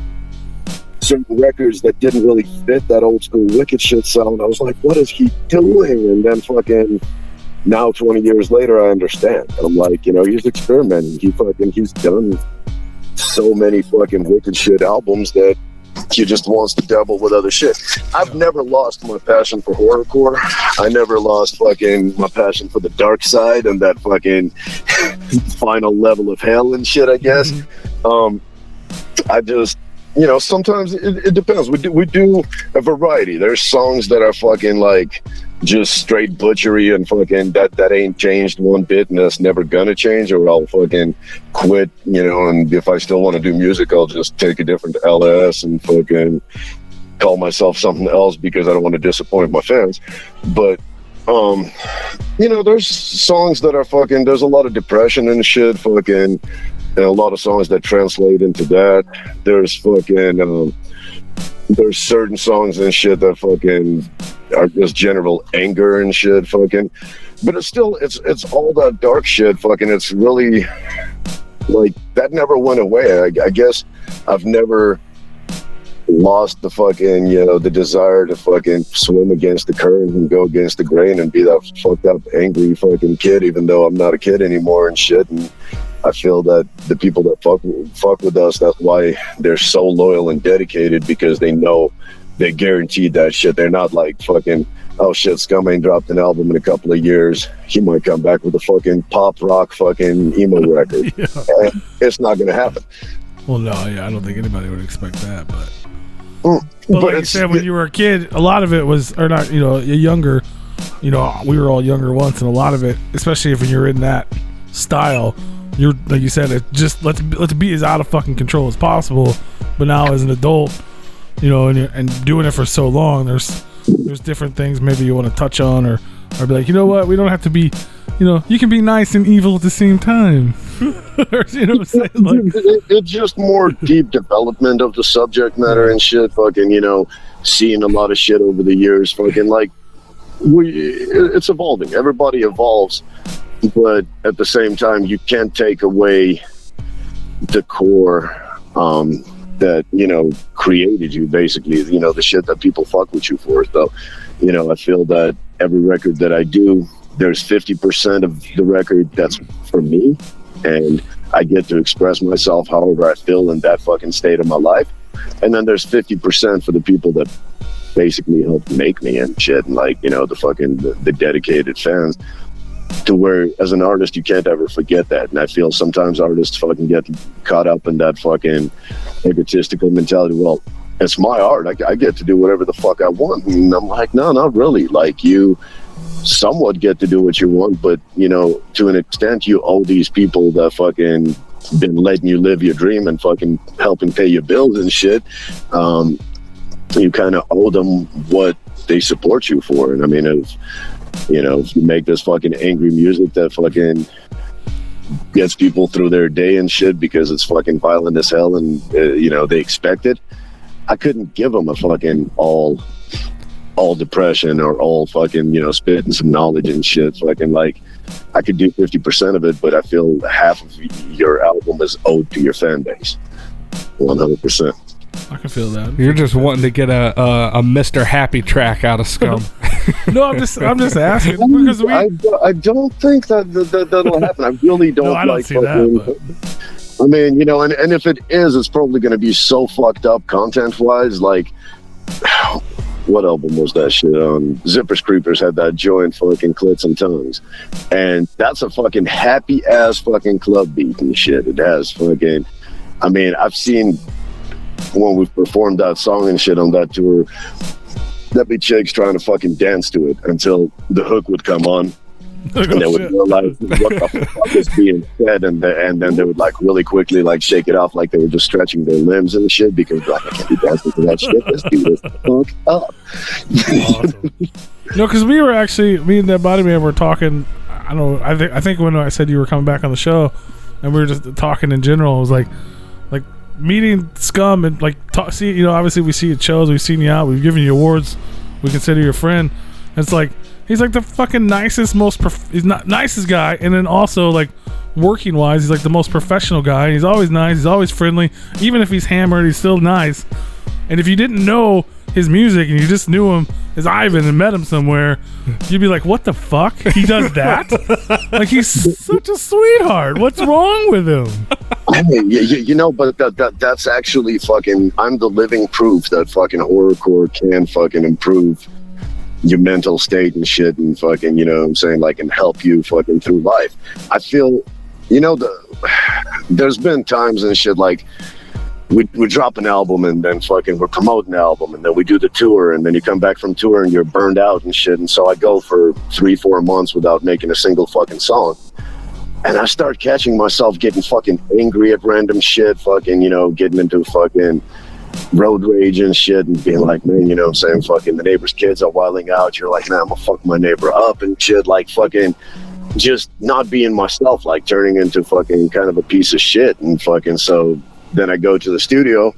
certain records that didn't really fit that old school wicked shit sound, I was like, what is he doing? And then fucking now 20 years later I understand. I'm like, he's experimenting. He's done so many fucking wicked shit albums that he just wants to dabble with other shit. I've never lost my passion for horrorcore. I never lost fucking my passion for the dark side and that fucking final level of hell and shit, I guess. I just, sometimes it depends. We do a variety. There's songs that are fucking like just straight butchery and fucking that ain't changed one bit and that's never gonna change, or I'll fucking quit, and if I still want to do music, I'll just take a different LS and fucking call myself something else because I don't want to disappoint my fans. But there's songs that are fucking, there's a lot of depression and shit, fucking, and a lot of songs that translate into that. There's fucking there's certain songs and shit that fucking are just general anger and shit, fucking, but it's still it's all that dark shit, fucking. It's really like that never went away. I guess I've never lost the fucking the desire to fucking swim against the current and go against the grain and be that fucked up angry fucking kid, even though I'm not a kid anymore and shit. And I feel that the people that fuck with us, that's why they're so loyal and dedicated, because they know they guaranteed that shit. They're not like fucking, oh shit, Scum ain't dropped an album in a couple of years, he might come back with a fucking pop rock fucking emo record. Yeah. It's not gonna happen. Well, no, yeah, I don't think anybody would expect that, but like you said, when you were a kid, a lot of it was, or not, younger, we were all younger once, and a lot of it, especially if you're in that style, you're, like you said, it just let's be as out of fucking control as possible. But now as an adult, and doing it for so long, there's different things maybe you want to touch on, or be like, what, we don't have to be, you can be nice and evil at the same time. Or, what I'm saying? Like, it's just more deep development of the subject matter and shit, fucking, seeing a lot of shit over the years, fucking, like, it's evolving. Everybody evolves. But at the same time, you can't take away the core that, you know, created you, basically, you know, the shit that people fuck with you for. So, you know, I feel that every record that I do, there's 50% of the record that's for me, and I get to express myself however I feel in that fucking state of my life. And then there's 50% for the people that basically helped make me and shit, and like, you know, the dedicated fans, to where as an artist you can't ever forget that. And I feel sometimes artists fucking get caught up in that fucking egotistical mentality. Well, it's my art, I get to do whatever the fuck I want. And I'm like, no, not really. Like, you somewhat get to do what you want, but, you know, to an extent you owe these people that fucking been letting you live your dream and fucking helping pay your bills and shit. You kind of owe them what they support you for. And I mean, if you make this fucking angry music that fucking gets people through their day and shit because it's fucking violent as hell, and you know, they expect it, I couldn't give them a fucking all depression or all fucking, you know, spitting some knowledge and shit. Fucking, like, I could do 50% of it, but I feel half of your album is owed to your fan base. 100%. I can feel that. You're just wanting to get a Mr. Happy track out of SCUM. No, I'm just asking because I don't think that'll happen. I really don't. No, I don't see that. But I mean, you know, and if it is, it's probably going to be so fucked up content-wise. Like, what album was that shit on? Zippers Creepers had that joint fucking Clits and Tongues, and that's a fucking happy ass fucking club beat and shit. It has fucking. I mean, I've seen when we've performed that song and shit on that tour, there'd be chicks trying to fucking dance to it until the hook would come on. And they would realize what the fuck is being said, and then they would like really quickly like shake it off like they were just stretching their limbs and shit, because like, I can't be dancing to that shit. Let's do this fuck up. Awesome. No, because we were actually, me and that body man were talking. I don't know. I think when I said you were coming back on the show, and we were just talking in general, it was like meeting SCUM and like see, you know, obviously we see you at shows, we've seen you out, we've given you awards, we consider you a friend. And it's like he's like the fucking nicest, he's not nicest guy, and then also like working wise, he's like the most professional guy. He's always nice, he's always friendly, even if he's hammered, he's still nice. And if you didn't know his music and you just knew him as Ivan and met him somewhere, you'd be like, what the fuck? He does that? Like, he's such a sweetheart. What's wrong with him? You know, but that's actually fucking, I'm the living proof that fucking horrorcore can fucking improve your mental state and shit, and fucking, you know what I'm saying, like, and help you fucking through life. I feel, you know, there's been times and shit like, we drop an album and then fucking we're promoting the album, and then we do the tour, and then you come back from tour and you're burned out and shit. And so I go for 3-4 months without making a single fucking song. And I start catching myself getting fucking angry at random shit, fucking, you know, getting into fucking road rage and shit, and being like, man, you know what I'm saying, fucking the neighbor's kids are wilding out. You're like, man, I'm gonna fuck my neighbor up and shit, like fucking just not being myself, like turning into fucking kind of a piece of shit. And fucking, so then I go to the studio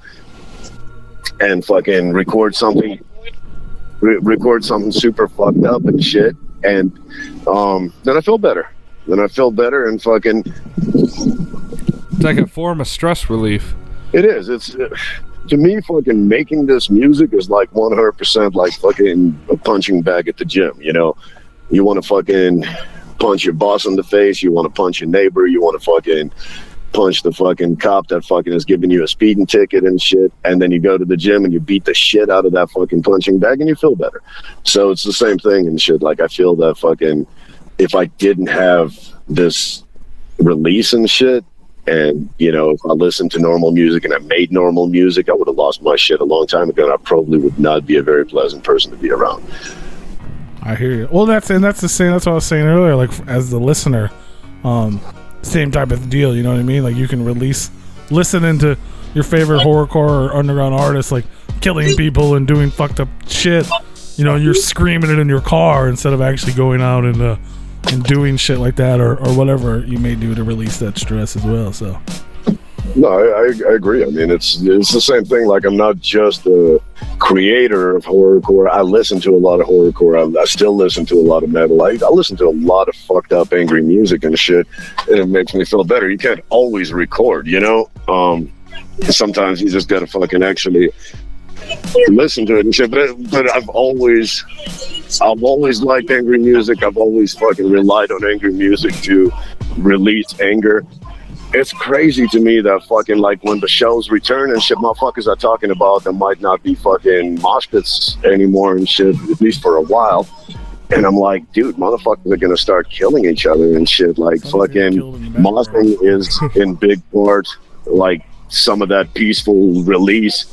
and fucking record something super fucked up and shit, and then I feel better. And fucking, it's like a form of stress relief. It is. It's to me, fucking making this music is like 100% like fucking a punching bag at the gym. You know, you want to fucking punch your boss in the face, you want to punch your neighbor, you want to fucking punch the fucking cop that fucking is giving you a speeding ticket and shit, and then you go to the gym and you beat the shit out of that fucking punching bag and you feel better. So it's the same thing and shit. Like, I feel that fucking, if I didn't have this release and shit, and, you know, if I listened to normal music and I made normal music, I would have lost my shit a long time ago, and I probably would not be a very pleasant person to be around. I hear you. Well, that's the same. That's what I was saying earlier. Like, as the listener, same type of deal. You know what I mean? Like, you can listen into your favorite horrorcore or underground artists, like killing people and doing fucked up shit. You know, you're screaming it in your car instead of actually going out and doing shit like that, or whatever you may do to release that stress as well. So No, I agree. I mean, it's the same thing. Like, I'm not just a creator of horrorcore. I listen to a lot of horrorcore. I still listen to a lot of metal. I listen to a lot of fucked up, angry music and shit, and it makes me feel better. You can't always record, you know? Sometimes you just gotta fucking actually listen to it and shit. But I've always liked angry music. I've always fucking relied on angry music to release anger. It's crazy to me that fucking, like, when the shows return and shit, motherfuckers are talking about there might not be fucking mosh pits anymore and shit, at least for a while. And I'm like, dude, motherfuckers are gonna start killing each other and shit. Like, fucking moshing is in big part like some of that peaceful release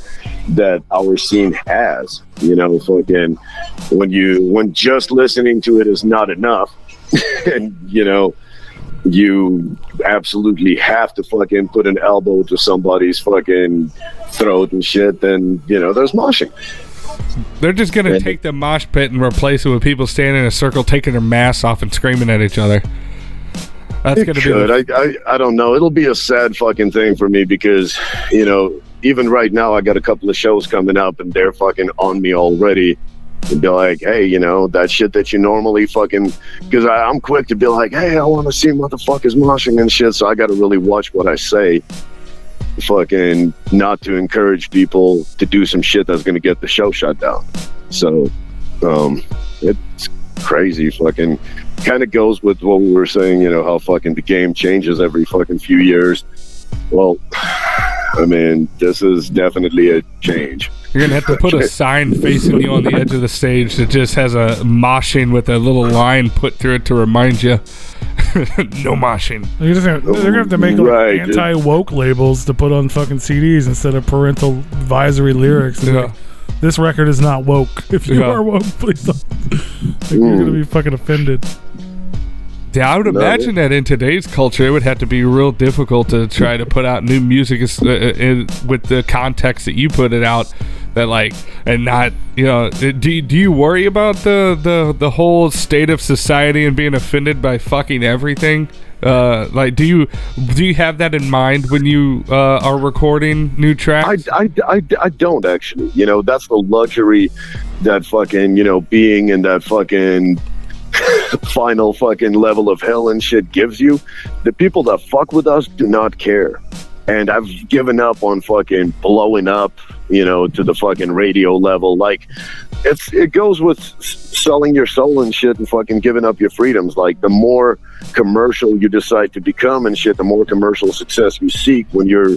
that our scene has. You know, fucking when just listening to it is not enough, and you know, you absolutely have to fucking put an elbow to somebody's fucking throat and shit, then, you know, there's moshing. They're just going to take the mosh pit and replace it with people standing in a circle, taking their masks off and screaming at each other. That's going to be... I don't know. It'll be a sad fucking thing for me because, you know, even right now I got a couple of shows coming up and they're fucking on me already. And be like, hey, you know, that shit that you normally fucking... Because I'm quick to be like, hey, I want to see motherfuckers moshing and shit, so I got to really watch what I say. Fucking not to encourage people to do some shit that's going to get the show shut down. So, it's crazy. Fucking kind of goes with what we were saying, you know, how fucking the game changes every fucking few years. Well, I mean, this is definitely a change. You're going to have to put a sign facing you on the edge of the stage that just has a moshing with a little line put through it to remind you. No moshing. They're going to have to make like anti-woke labels to put on fucking CDs instead of parental advisory lyrics. Yeah. Like, this record is not woke. If you are woke, please don't. You're going to be fucking offended. Yeah, I would imagine that in today's culture, it would have to be real difficult to try to put out new music with the context that you put it out. That like, and not, you know, do you worry about the whole state of society and being offended by fucking everything? Like, do you have that in mind when you are recording new tracks? I don't actually. You know, that's the luxury that fucking, you know, being in that fucking final fucking level of hell and shit gives you. The people that fuck with us do not care. And I've given up on fucking blowing up, you know, to the fucking radio level. Like, it goes with selling your soul and shit and fucking giving up your freedoms. Like, the more commercial you decide to become and shit, the more commercial success you seek when you're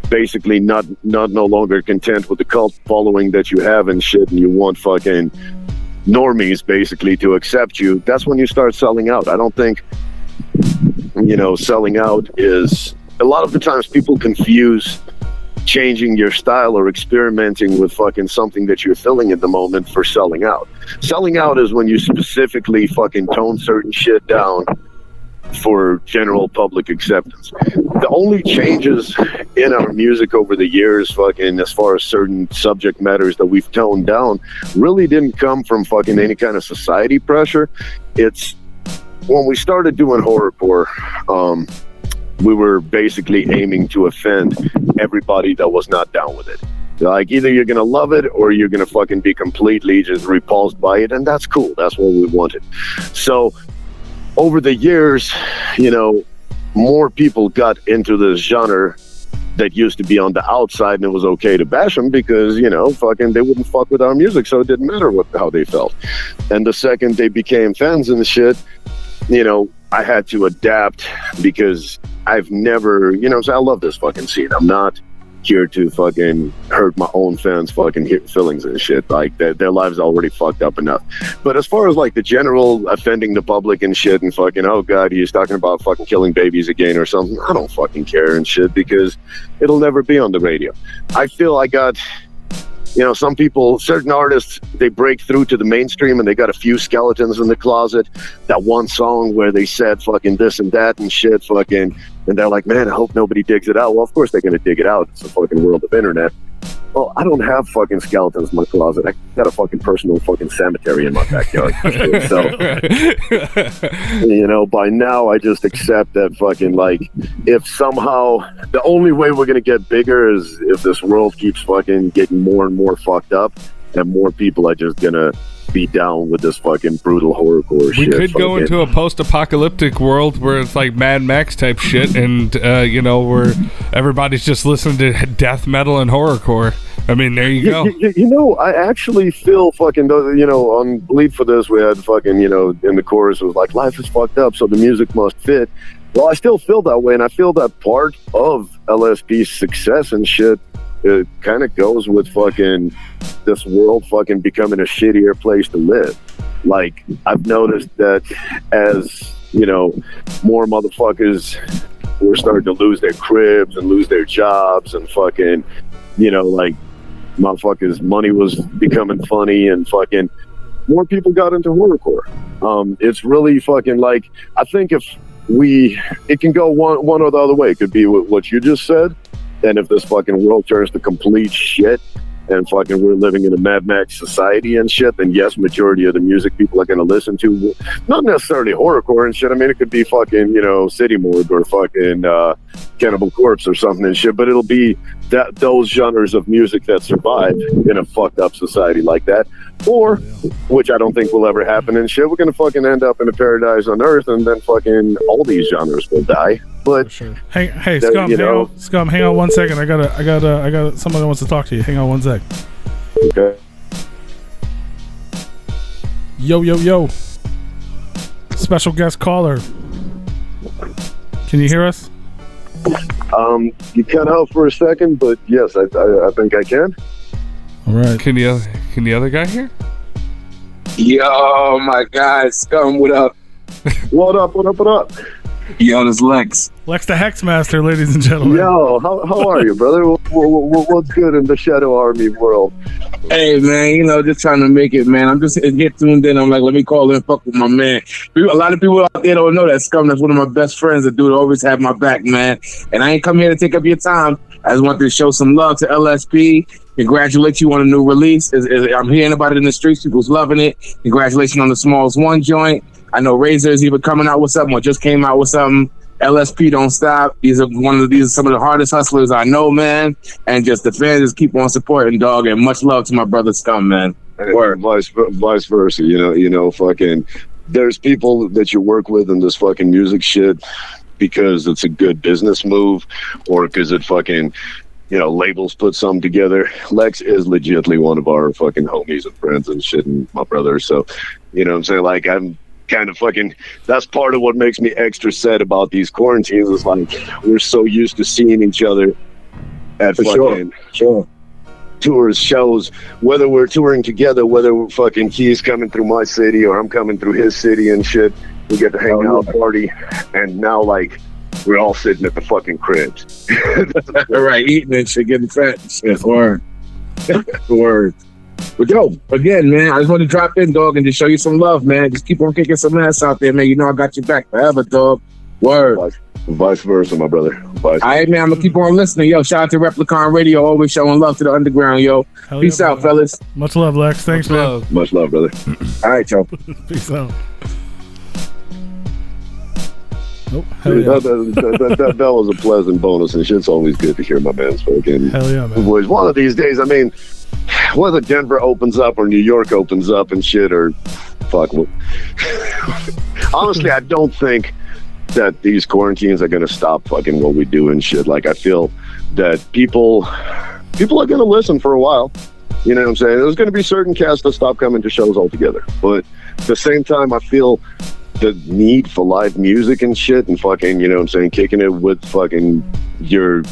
basically not no longer content with the cult following that you have and shit, and you want fucking normies basically to accept you. That's when you start selling out. I don't think, you know, selling out is... A lot of the times people confuse changing your style or experimenting with fucking something that you're feeling at the moment for selling out. Selling out is when you specifically fucking tone certain shit down for general public acceptance. The only changes in our music over the years, fucking, as far as certain subject matters that we've toned down, really didn't come from fucking any kind of society pressure. It's when we started doing horrorcore, we were basically aiming to offend everybody that was not down with it. Like, either you're gonna love it or you're gonna fucking be completely just repulsed by it, and that's cool. That's what we wanted. So over the years, you know, more people got into this genre that used to be on the outside, and it was okay to bash them because, you know, fucking they wouldn't fuck with our music, so it didn't matter how they felt. And the second they became fans and shit, you know, I had to adapt because I've never, you know, I love this fucking scene. I'm not here to fucking hurt my own fans' fucking feelings and shit. Like, their lives are already fucked up enough. But as far as like the general offending the public and shit and fucking, oh god, he's talking about fucking killing babies again or something, I don't fucking care and shit because it'll never be on the radio. I feel I got... You know, some people, certain artists, they break through to the mainstream and they got a few skeletons in the closet. That one song where they said fucking this and that and shit, fucking, and they're like, man, I hope nobody digs it out. Well, of course they're going to dig it out. It's the fucking world of internet. Well, I don't have fucking skeletons in my closet. I got a fucking personal fucking cemetery in my backyard. So, you know, by now I just accept that fucking, like, if somehow the only way we're going to get bigger is if this world keeps fucking getting more and more fucked up, and more people are just going to be down with this fucking brutal horrorcore shit. We could go into a post-apocalyptic world where it's like Mad Max type shit, and you know, where everybody's just listening to death metal and horrorcore. I mean, there you go. You know, I actually feel fucking, you know, on Bleed for This, we had fucking, you know, in the chorus, it was like, life is fucked up, so the music must fit. Well, I still feel that way, and I feel that part of LSP's success and shit, it kind of goes with fucking this world fucking becoming a shittier place to live. Like, I've noticed that as, you know, more motherfuckers were starting to lose their cribs and lose their jobs and fucking, you know, like, motherfuckers' money was becoming funny and fucking more people got into horrorcore. It's really fucking, like, I think if it can go one or the other way. It could be what you just said. And if this fucking world turns to complete shit and fucking we're living in a Mad Max society and shit, then yes, majority of the music people are going to listen to, not necessarily horrorcore and shit. I mean, it could be fucking, you know, City Morgue or fucking Cannibal Corpse or something and shit, but it'll be those genres of music that survive in a fucked up society like that. Or, which I don't think will ever happen and shit, we're going to fucking end up in a paradise on Earth and then fucking all these genres will die. But sure. Hey, Scum, hang on 1 second. I got someone that wants to talk to you. Hang on 1 sec. Okay. Yo. Special guest caller. Can you hear us? You cut out for a second, but yes, I think I can. All right. Can the other guy hear? Yo, my guy, Scum, what up? What up? Yo, this Lex. Lex the Hexmaster, ladies and gentlemen. Yo, how are you, brother? What's good in the Shadow Army world? Hey, man, you know, just trying to make it, man. I'm just get tuned in. I'm like, let me call in and fuck with my man. A lot of people out there don't know that Scum. That's one of my best friends. The dude always have my back, man. And I ain't come here to take up your time. I just want to show some love to LSP. Congratulate you on a new release. I'm hearing about it in the streets. People's loving it. Congratulations on the Smalls One joint. I know Razor is either coming out with something or just came out with something. LSP don't stop. These are some of the hardest hustlers I know, man. And just the fans just keep on supporting, dog. And much love to my brother Scum, man. Or vice versa. You know, fucking. There's people that you work with in this fucking music shit because it's a good business move, or because it fucking, you know, labels put something together. Lex is legitimately one of our fucking homies and friends and shit, and my brother. So, you know what I'm saying? Like, I'm kind of fucking, that's part of what makes me extra sad about these quarantines is like, we're so used to seeing each other at fucking sure. tours, shows, whether we're touring together, whether we're fucking he's coming through my city or I'm coming through his city and shit. We get to hang out, party, and now, like, we're all sitting at the fucking cribs. All right, eating and shit, getting fat and shit. Word. But yo, again, man, I just want to drop in, dog, and just show you some love, man. Just keep on kicking some ass out there, man. You know I got your back forever, dog. Word. Vice versa, my brother. All right, man, I'm going to keep on listening. Yo, shout out to Replicon Radio, always showing love to the underground, yo. Hell Peace out, fellas. Much love, Lex. Thanks, man. Much love, brother. All right, yo. Peace out. Oh, that was a pleasant bonus, and shit's always good to hear my man's fucking voice. One of these days, I mean, whether Denver opens up or New York opens up and shit, or fuck. Honestly, I don't think that these quarantines are gonna stop fucking what we do and shit. Like, I feel that people are gonna listen for a while. You know what I'm saying? There's gonna be certain casts that stop coming to shows altogether, but at the same time, I feel the need for live music and shit and fucking, you know what I'm saying, kicking it with fucking your,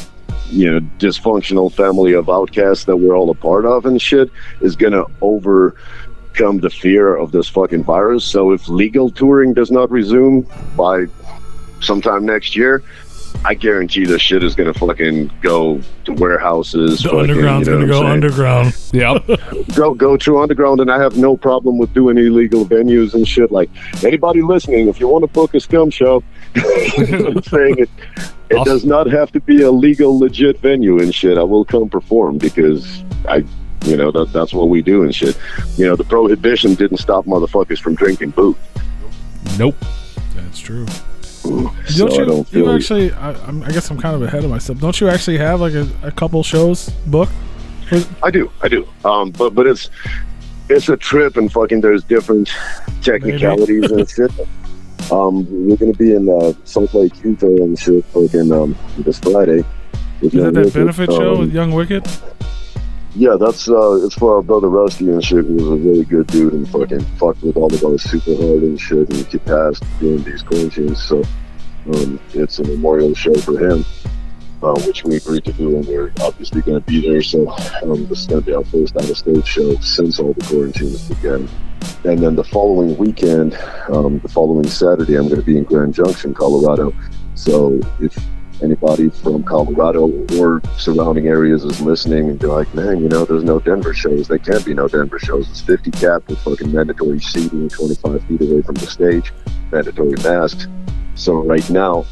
you know, dysfunctional family of outcasts that we're all a part of and shit is gonna overcome the fear of this fucking virus. So if legal touring does not resume by sometime next year, I guarantee this shit is gonna fucking go to warehouses. The underground's gonna go underground. Yep. go to underground, and I have no problem with doing illegal venues and shit. Like, anybody listening, if you want to book a SCUM show, I'm saying it, It does not have to be a legal, legit venue and shit. I will come perform because that's what we do and shit. The prohibition didn't stop motherfuckers from drinking booze. Nope. That's true. Don't you actually, I guess I'm kind of ahead of myself. Don't you actually have like a couple shows booked? I do. But it's a trip and fucking there's different technicalities and shit. We're gonna be in Salt Lake, Utah and shit fucking this Friday. Is that benefit show with Young Wicked? Yeah, that's it's for our brother Rusty and shit, who was a really good dude and fucking fucked with all of us super hard and shit, and he passed doing these quarantines. So it's a memorial show for him, which we agreed to do, and we're obviously going to be there. So this is going to be our first out-of-state show since all the quarantines began. And then the following weekend, the following Saturday, I'm going to be in Grand Junction, Colorado. So if anybody from Colorado or surrounding areas is listening and be like, man, there's no Denver shows. There can't be no Denver shows. It's 50 cap with fucking mandatory seating, 25 feet away from the stage, mandatory masks. So right now,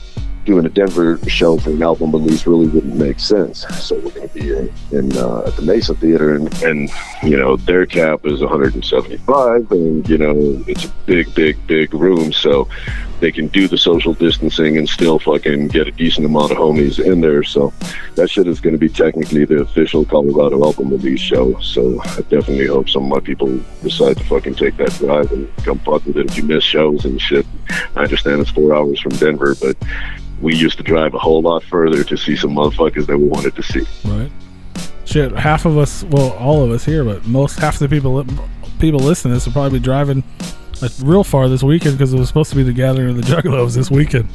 doing a Denver show for an album release really wouldn't make sense. So we're going to be in at the Mesa Theater, and their cap is 175, and it's a big room, so they can do the social distancing and still fucking get a decent amount of homies in there. So that shit is going to be technically the official Colorado album release show. So I definitely hope some of my people decide to fucking take that drive and come fuck with it if you miss shows and shit. I understand it's 4 hours from Denver, but we used to drive a whole lot further to see some motherfuckers that we wanted to see. Right. Shit, half of us, well, all of us here, but half the people listening to this will probably be driving real far this weekend because it was supposed to be the gathering of the Juggalos this weekend.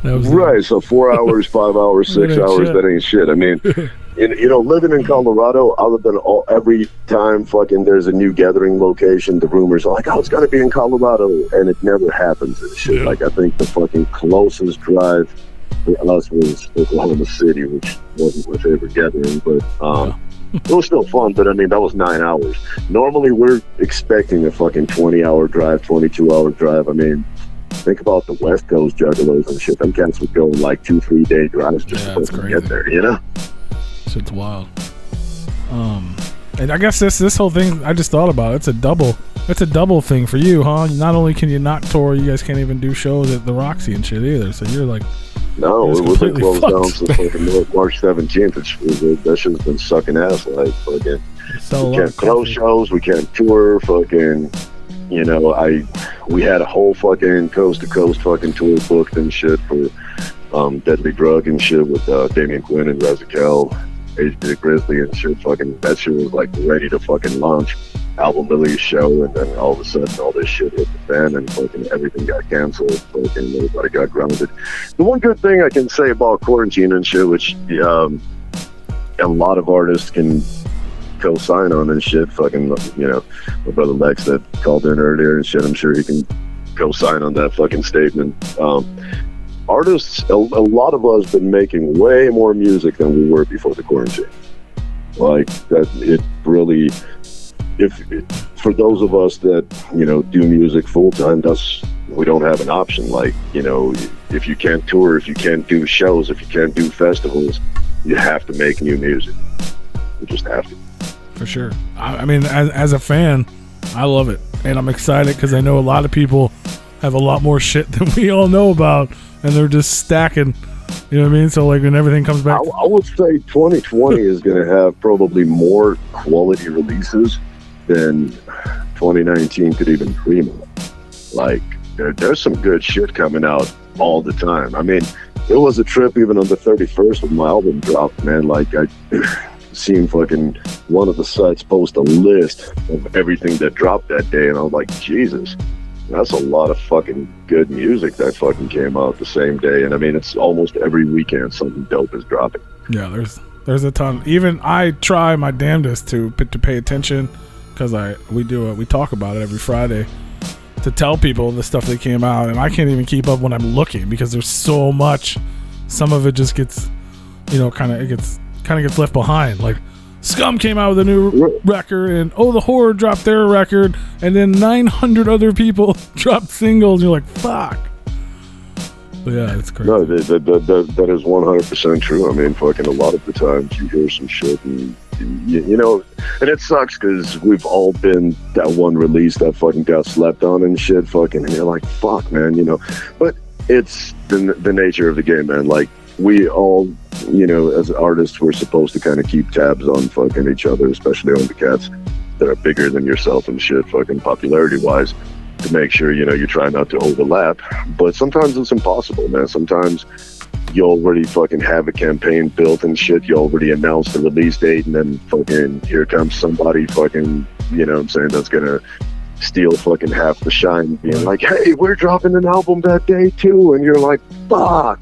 Right, so 4 hours, 5 hours, 6 hours, that ain't shit. I mean, living in Colorado, other than every time fucking there's a new gathering location, the rumors are like, it's gonna be in Colorado, and it never happens and shit. Yeah. Like, I think the fucking closest drive for us was Oklahoma City, which wasn't my favorite gathering, but it was still fun. But I mean, that was 9 hours. Normally we're expecting a fucking 20-hour drive, 22-hour drive. I mean, think about the West Coast Juggalos and shit. Them cats would go in like 2-3 day drives just to get there, Shit's wild. And I guess this whole thing, I just thought about it. It's a double thing for you, huh? Not only can you not tour, you guys can't even do shows at the Roxy and shit either. So you're like, we've been closed down since like March 17th. That shit's been sucking ass. Like, fucking, we can't close shows, we can't tour, fucking. We had a whole fucking coast to coast fucking tour booked and shit for Deadly Drug and shit with Damian Quinn and Razakel, HJ Grizzly and shit. Fucking that shit was like ready to fucking launch, album release show, and then all of a sudden all this shit hit the fan and fucking everything got canceled. Fucking everybody got grounded. The one good thing I can say about quarantine and shit, which a lot of artists can co-sign on and shit, fucking, my brother Lex that called in earlier and shit, I'm sure he can co-sign on that fucking statement. Artists, a lot of us been making way more music than we were before the quarantine. Like, that, it really, for those of us that, do music full-time, we don't have an option. Like, if you can't tour, if you can't do shows, if you can't do festivals, you have to make new music. You just have to. For sure. I mean, as a fan, I love it. And I'm excited because I know a lot of people have a lot more shit than we all know about. And they're just stacking. You know what I mean? So, like, when everything comes back. I would say 2020 is going to have probably more quality releases than 2019 could even dream of. Like, there's some good shit coming out all the time. I mean, it was a trip even on the 31st when my album dropped, man. Like, I seen fucking one of the sites post a list of everything that dropped that day, and I was like, Jesus, that's a lot of fucking good music that fucking came out the same day. And I mean, it's almost every weekend something dope is dropping. Yeah, there's a ton. Even I try my damnedest to pay attention because we talk about it every Friday to tell people the stuff that came out, and I can't even keep up when I'm looking because there's so much. Some of it just gets, kind of gets left behind. Like, SCUM came out with a new record, and the Horror dropped their record, and then 900 other people dropped singles. You're like, fuck. Yeah, it's crazy. No, that is 100% true. I mean, fucking a lot of the times you hear some shit and you know, and it sucks because we've all been that one release that fucking got slept on and shit, fucking, and you're like, fuck, man, you know. But it's the nature of the game, man. Like, we all, you know, as artists, we're supposed to kind of keep tabs on fucking each other, especially on the cats that are bigger than yourself and shit, fucking popularity-wise, to make sure, you know, you try not to overlap. But sometimes it's impossible, man. Sometimes you already fucking have a campaign built and shit. You already announced the release date, and then fucking here comes somebody fucking, you know what I'm saying, that's gonna steal fucking half the shine, being like, hey, we're dropping an album that day too, and you're like, fuck.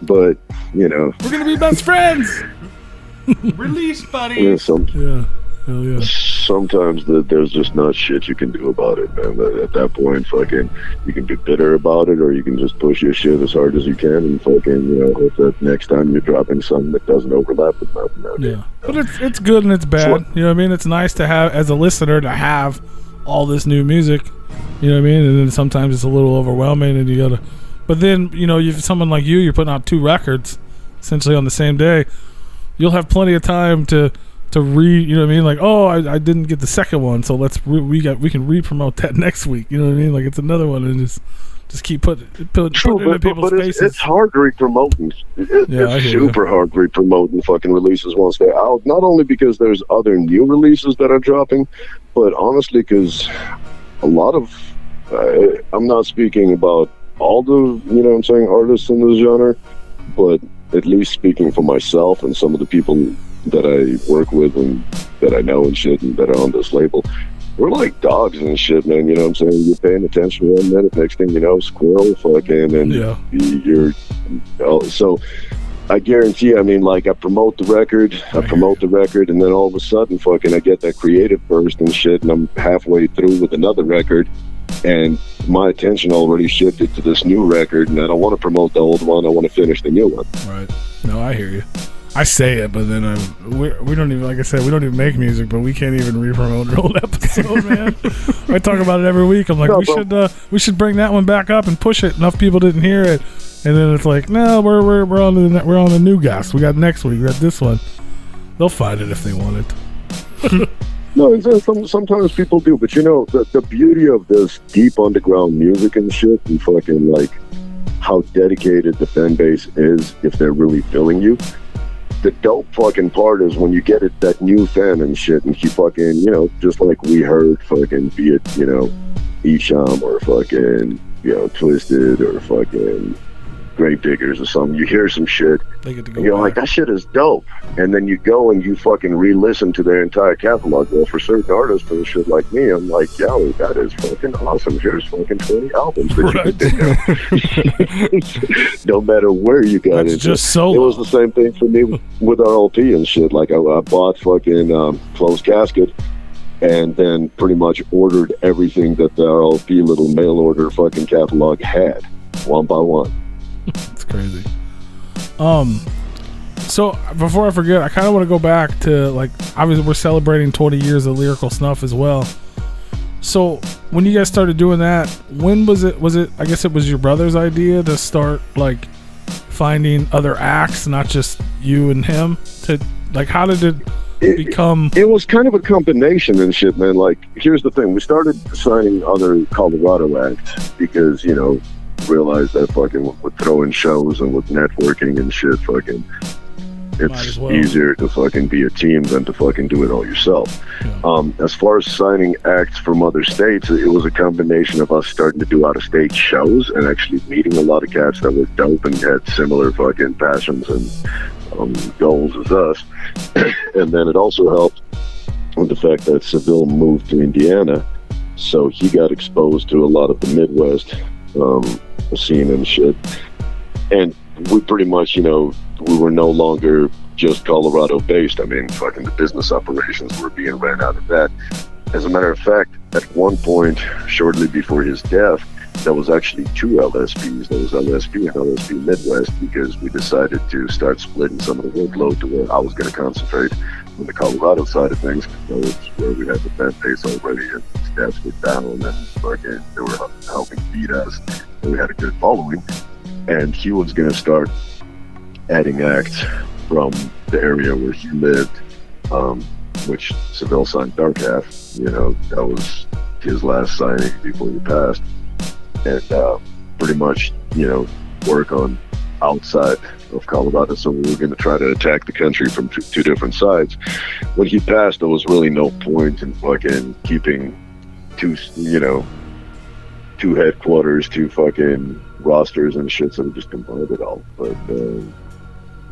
But, you know, we're gonna be best friends. Release, buddy. Yeah, hell yeah. Sometimes there's just not shit you can do about it, man. At that point, fucking, you can be bitter about it, or you can just push your shit as hard as you can and fucking, you know, hope that next time you're dropping something that doesn't overlap with nothing. Yeah, but it's good and it's bad. You know what I mean? It's nice to have, as a listener, to have all this new music. You know what I mean? And then sometimes it's a little overwhelming, and you gotta. But then, you know, if someone like you're putting out 2 records essentially on the same day, you'll have plenty of time to read, you know what I mean? Like, oh, I didn't get the second one, so we can re-promote that next week. You know what I mean? Like, it's another one, and just keep putting it in people's faces. It's hard re-promoting. It's super hard re-promoting fucking releases once they're out. Not only because there's other new releases that are dropping, but honestly because a lot of, I'm not speaking about all the, you know what I'm saying, artists in this genre, but at least speaking for myself and some of the people that I work with and that I know and shit and that are on this label, we're like dogs and shit, man. You know what I'm saying? You're paying attention 1 minute, next thing you know, squirrel fucking, and you're, so I guarantee, I mean, like, I promote the record, and then all of a sudden, fucking, I get that creative burst and shit, and I'm halfway through with another record, and my attention already shifted to this new record, and I don't want to promote the old one, I want to finish the new one. Right. No, I hear you. I say it, but then we don't even, like I said, we don't even make music, but we can't even re-promote an old episode, man. I talk about it every week. I'm like, we should bring that one back up and push it. Enough people didn't hear it, and then it's like, no, we're on the new guest. We got next week. We got this one. They'll find it if they want it. No, sometimes people do, but you know, the beauty of this deep underground music and shit, and fucking like how dedicated the fan base is if they're really feeling you. The dope fucking part is when you get it, that new fan and shit, and you fucking, you know, just like we heard, fucking, be it, you know, Isham or fucking, you know, Twisted or fucking Grave Diggers or something, you hear some shit, and you're like, that shit is dope. And then you go and you fucking re-listen to their entire catalog. Well, for certain artists and shit like me, I'm like, yo, that is fucking awesome. Here's fucking 20 albums that you can dig. No matter where you got it. Just so. It was the same thing for me with RLP and shit. Like, I bought fucking Closed Casket, and then pretty much ordered everything that the RLP little mail order fucking catalog had, one by one. It's crazy. So before I forget, I kind of want to go back to, like, obviously we're celebrating 20 years of Lyrical Snuff as well. So when you guys started doing that, when was it, I guess it was your brother's idea to start, like, finding other acts, not just you and him, to, like, how did it become? It was kind of a combination and shit, man. Like, here's the thing. We started signing other Colorado acts because, you know, realized that fucking with throwing shows and with networking and shit, fucking, it's easier to fucking be a team than to fucking do it all yourself. Yeah. As far as signing acts from other states, it was a combination of us starting to do out-of-state shows and actually meeting a lot of cats that were dope and had similar fucking passions and goals as us. And then it also helped with the fact that Seville moved to Indiana, so he got exposed to a lot of the Midwest scene and shit. And we pretty much, you know, we were no longer just Colorado based. I mean, fucking the business operations were being ran out of that. As a matter of fact, at one point, shortly before his death, there was actually 2 LSPs. There was LSP and LSP Midwest, because we decided to start splitting some of the workload to where I was going to concentrate on the Colorado side of things. So it's where we had the fan base already, and stats were down, and fucking they were helping feed us, and we had a good following. and he was going to start adding acts from the area where he lived, which Seville signed Dark Half. You know, that was his last signing before he passed, and pretty much, you know, work on outside of Colorado. So we were going to try to attack the country from two different sides. When he passed, there was really no point in fucking keeping two headquarters, two fucking rosters and shit, so we just combined it all. But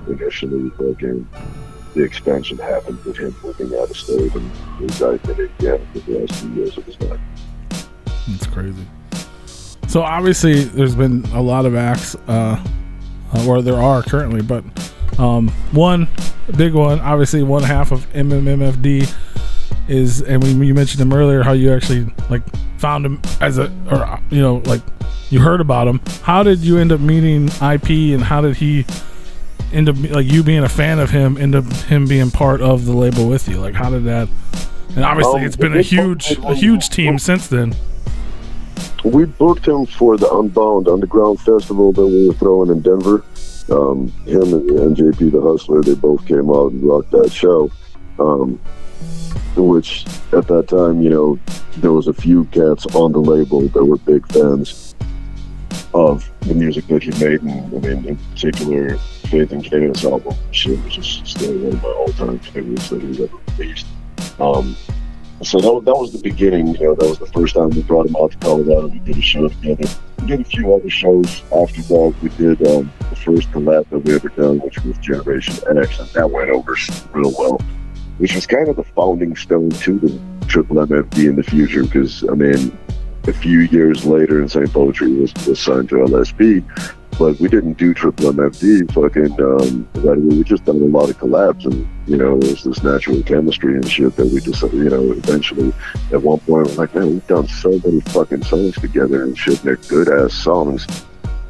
initially, fucking the expansion happened with him moving out of state and residing in Indiana for the last 2 years of his life. That's crazy. So obviously, there's been a lot of acts, or there are currently, but one big one, obviously, one half of MMMFD is, and you mentioned him earlier, how you actually like found him as a, or you know, like you heard about him. How did you end up meeting IP, and how did he end up, like you being a fan of him, end up him being part of the label with you? Like, how did that? And obviously, it's been a huge team since then. We booked him for the Unbound Underground Festival that we were throwing in Denver. Him and JP the Hustler, they both came out and rocked that show. Which at that time, you know, there was a few cats on the label that were big fans of the music that he made, and I mean, in particular, Faith and Chaos album, shit was just still one of my all-time favorites that he's ever released. So that was the beginning. You know, that was the first time we brought him out to Colorado. We did a show together. We did a few other shows after that. We did the first collab that we ever done, which was Generation X, and that went over real well, which was kind of the founding stone to the Triple MFD in the future, because, I mean, a few years later, Insane Poetry was signed to LSP, but we didn't do Triple MFD fucking right away. We just done a lot of collabs, and, you know, it was this natural chemistry and shit that we just, you know, eventually, at one point, we're like, man, we've done so many fucking songs together and shit, and they're good-ass songs.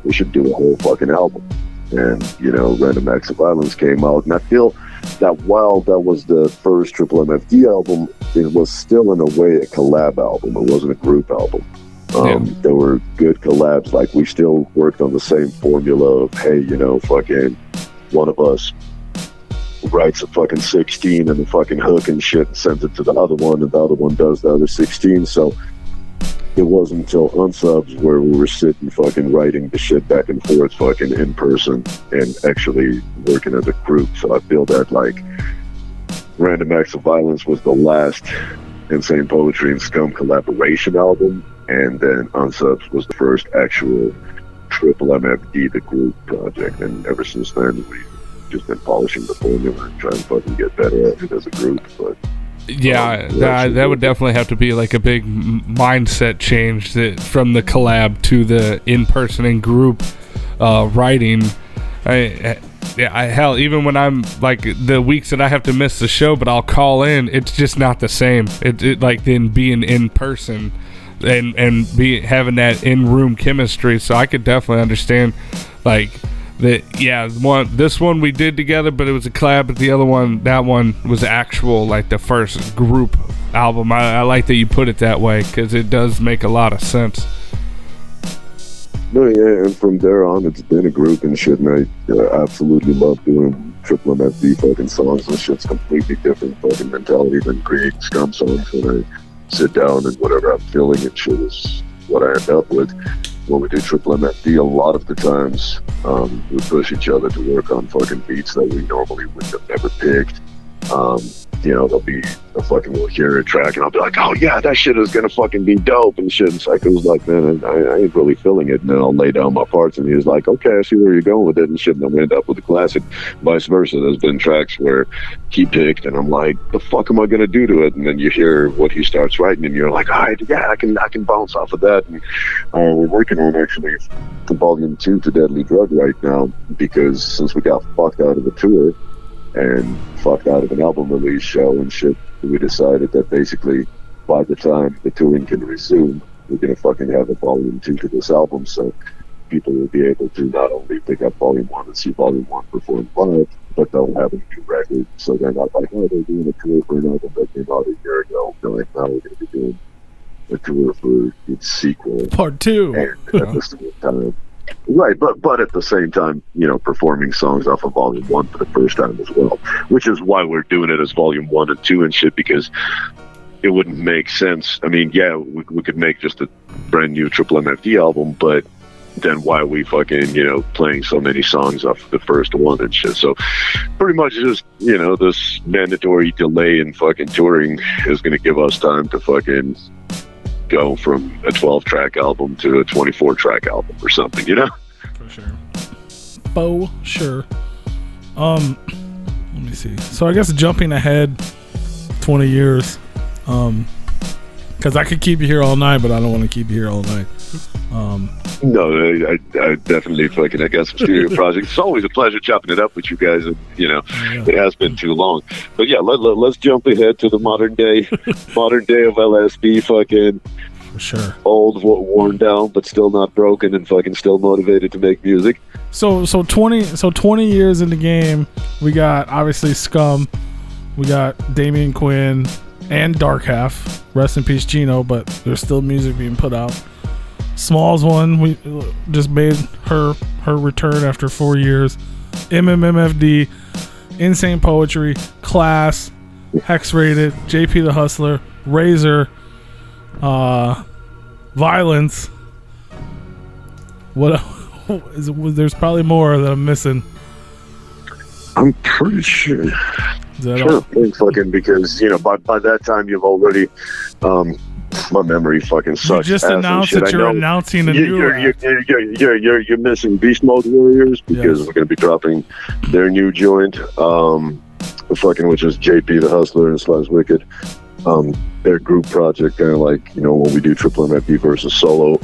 We should do a whole fucking album. And, you know, Random Acts of Violence came out, and I feel that while that was the first Triple MFD album, it was still in a way a collab album. It wasn't a group album. There were good collabs. Like, we still worked on the same formula of, hey, you know, fucking one of us writes a fucking 16 and a fucking hook and shit and sends it to the other one, and the other one does the other 16. So it wasn't until Unsubs where we were sitting fucking writing the shit back and forth fucking in person and actually working as a group. So I feel that, like, Random Acts of Violence was the last Insane Poetry and SCUM collaboration album, and then Unsubs was the first actual Triple MFD, the group project. And ever since then, we've just been polishing the formula and trying to fucking get better at it as a group. But yeah, that would definitely have to be like a big mindset change, that from the collab to the in-person and group writing. Hell, even when I'm like the weeks that I have to miss the show, but I'll call in, it's just not the same. It like then being in person and be having that in-room chemistry. So I could definitely understand, like, that. Yeah, this one we did together, but it was a collab. But the other one, that one was actual, like, the first group album. I like that you put it that way, because it does make a lot of sense. No, yeah, and from there on, it's been a group and shit, and I absolutely love doing Triple MFD fucking songs. This shit's completely different fucking mentality than creating SCUM songs. When I sit down and whatever I'm feeling and shit is what I end up with. When we do Triple MFD, a lot of the times we push each other to work on fucking beats that we normally would have never picked. You know, we'll hear a track and I'll be like, oh yeah, that shit is gonna fucking be dope and shit. And Psycho's like, man, I ain't really feeling it. And then I'll lay down my parts and he's like, okay, I see where you're going with it and shit. And then we end up with a classic. Vice versa, there's been tracks where he picked and I'm like, the fuck am I gonna do to it? And then you hear what he starts writing and you're like, all right, yeah, I can bounce off of that. And we're working on actually the volume 2 to Deadly Drug right now, because since we got fucked out of the tour and fucked out of an album release show and shit, we decided that basically by the time the touring can resume, we're gonna fucking have a volume 2 to this album, so people will be able to not only pick up volume 1 and see volume 1 perform live, but they'll have a new record, so they're not like, oh, they're doing a tour for an album that came out a year ago. They're like, now we're gonna be doing a tour for its sequel. Part 2. And at the same time, Right, but at the same time, performing songs off of Volume 1 for the first time as well, which is why we're doing it as Volume 1 and 2 and shit, because it wouldn't make sense. I mean, yeah, we could make just a brand new Triple MFD album, but then why are we fucking, playing so many songs off the first one and shit? So pretty much just, this mandatory delay in fucking touring is going to give us time to fucking go from a 12-track album to a 24-track album or something, For sure. Sure. Let me see. So I guess jumping ahead 20 years, because I could keep you here all night, but I don't want to keep you here all night. No, I definitely fucking, I got some studio projects. It's always a pleasure chopping it up with you guys, and it has been too long. But yeah, let's jump ahead to the modern day of LSD, fucking for sure, old, worn down, but still not broken, and fucking still motivated to make music. So 20 years in the game, we got obviously SCUM, we got Damian Quinn and Dark Half. Rest in peace, Gino, but there's still music being put out. Smalls one, we just made her return after 4 years. MMMFD, Insane Poetry, Class, Hex Rated, JP the Hustler, Razor, Violence. What? There's probably more that I'm missing. I'm pretty sure. Is that all? Fucking, because by that time you've already. My memory fucking sucks. You just announced that you're announcing a new act. You're missing Beast Mode Warriors, because we're going to be dropping their new joint, which is JP the Hustler and / Wicked. Their group project, kind of like, when we do Triple MFD versus solo.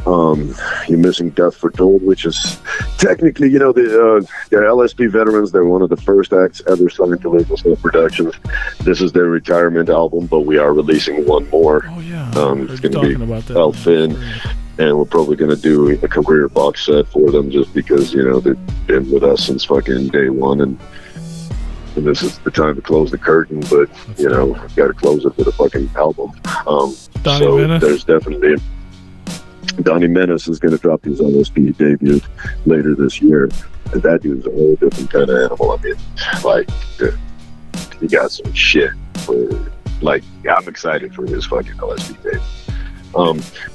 You're missing Death Foretold, which is technically, they're LSP veterans. They're one of the first acts ever signed to Label Snow Productions. This is their retirement album, but we are releasing one more. Oh, yeah. It's going to be El Fin, and we're probably going to do a career box set for them, just because, they've been with us since fucking day one, and this is the time to close the curtain, but got to close it with a fucking album. So Menace? There's definitely Donnie Menace is going to drop his LSP debut later this year, and that dude's a whole different kind of animal. I mean, he got some shit for, I'm excited for his fucking LSP debut.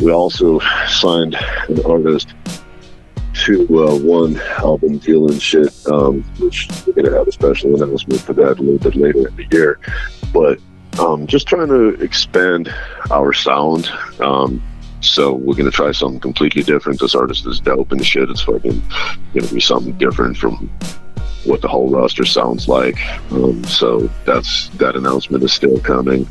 We also signed an artist to one album deal and shit, which we're gonna have a special announcement for that a little bit later in the year. But just trying to expand our sound. So we're gonna try something completely different. This artist is dope and shit. It's fucking gonna be something different from what the whole roster sounds like. So that announcement is still coming.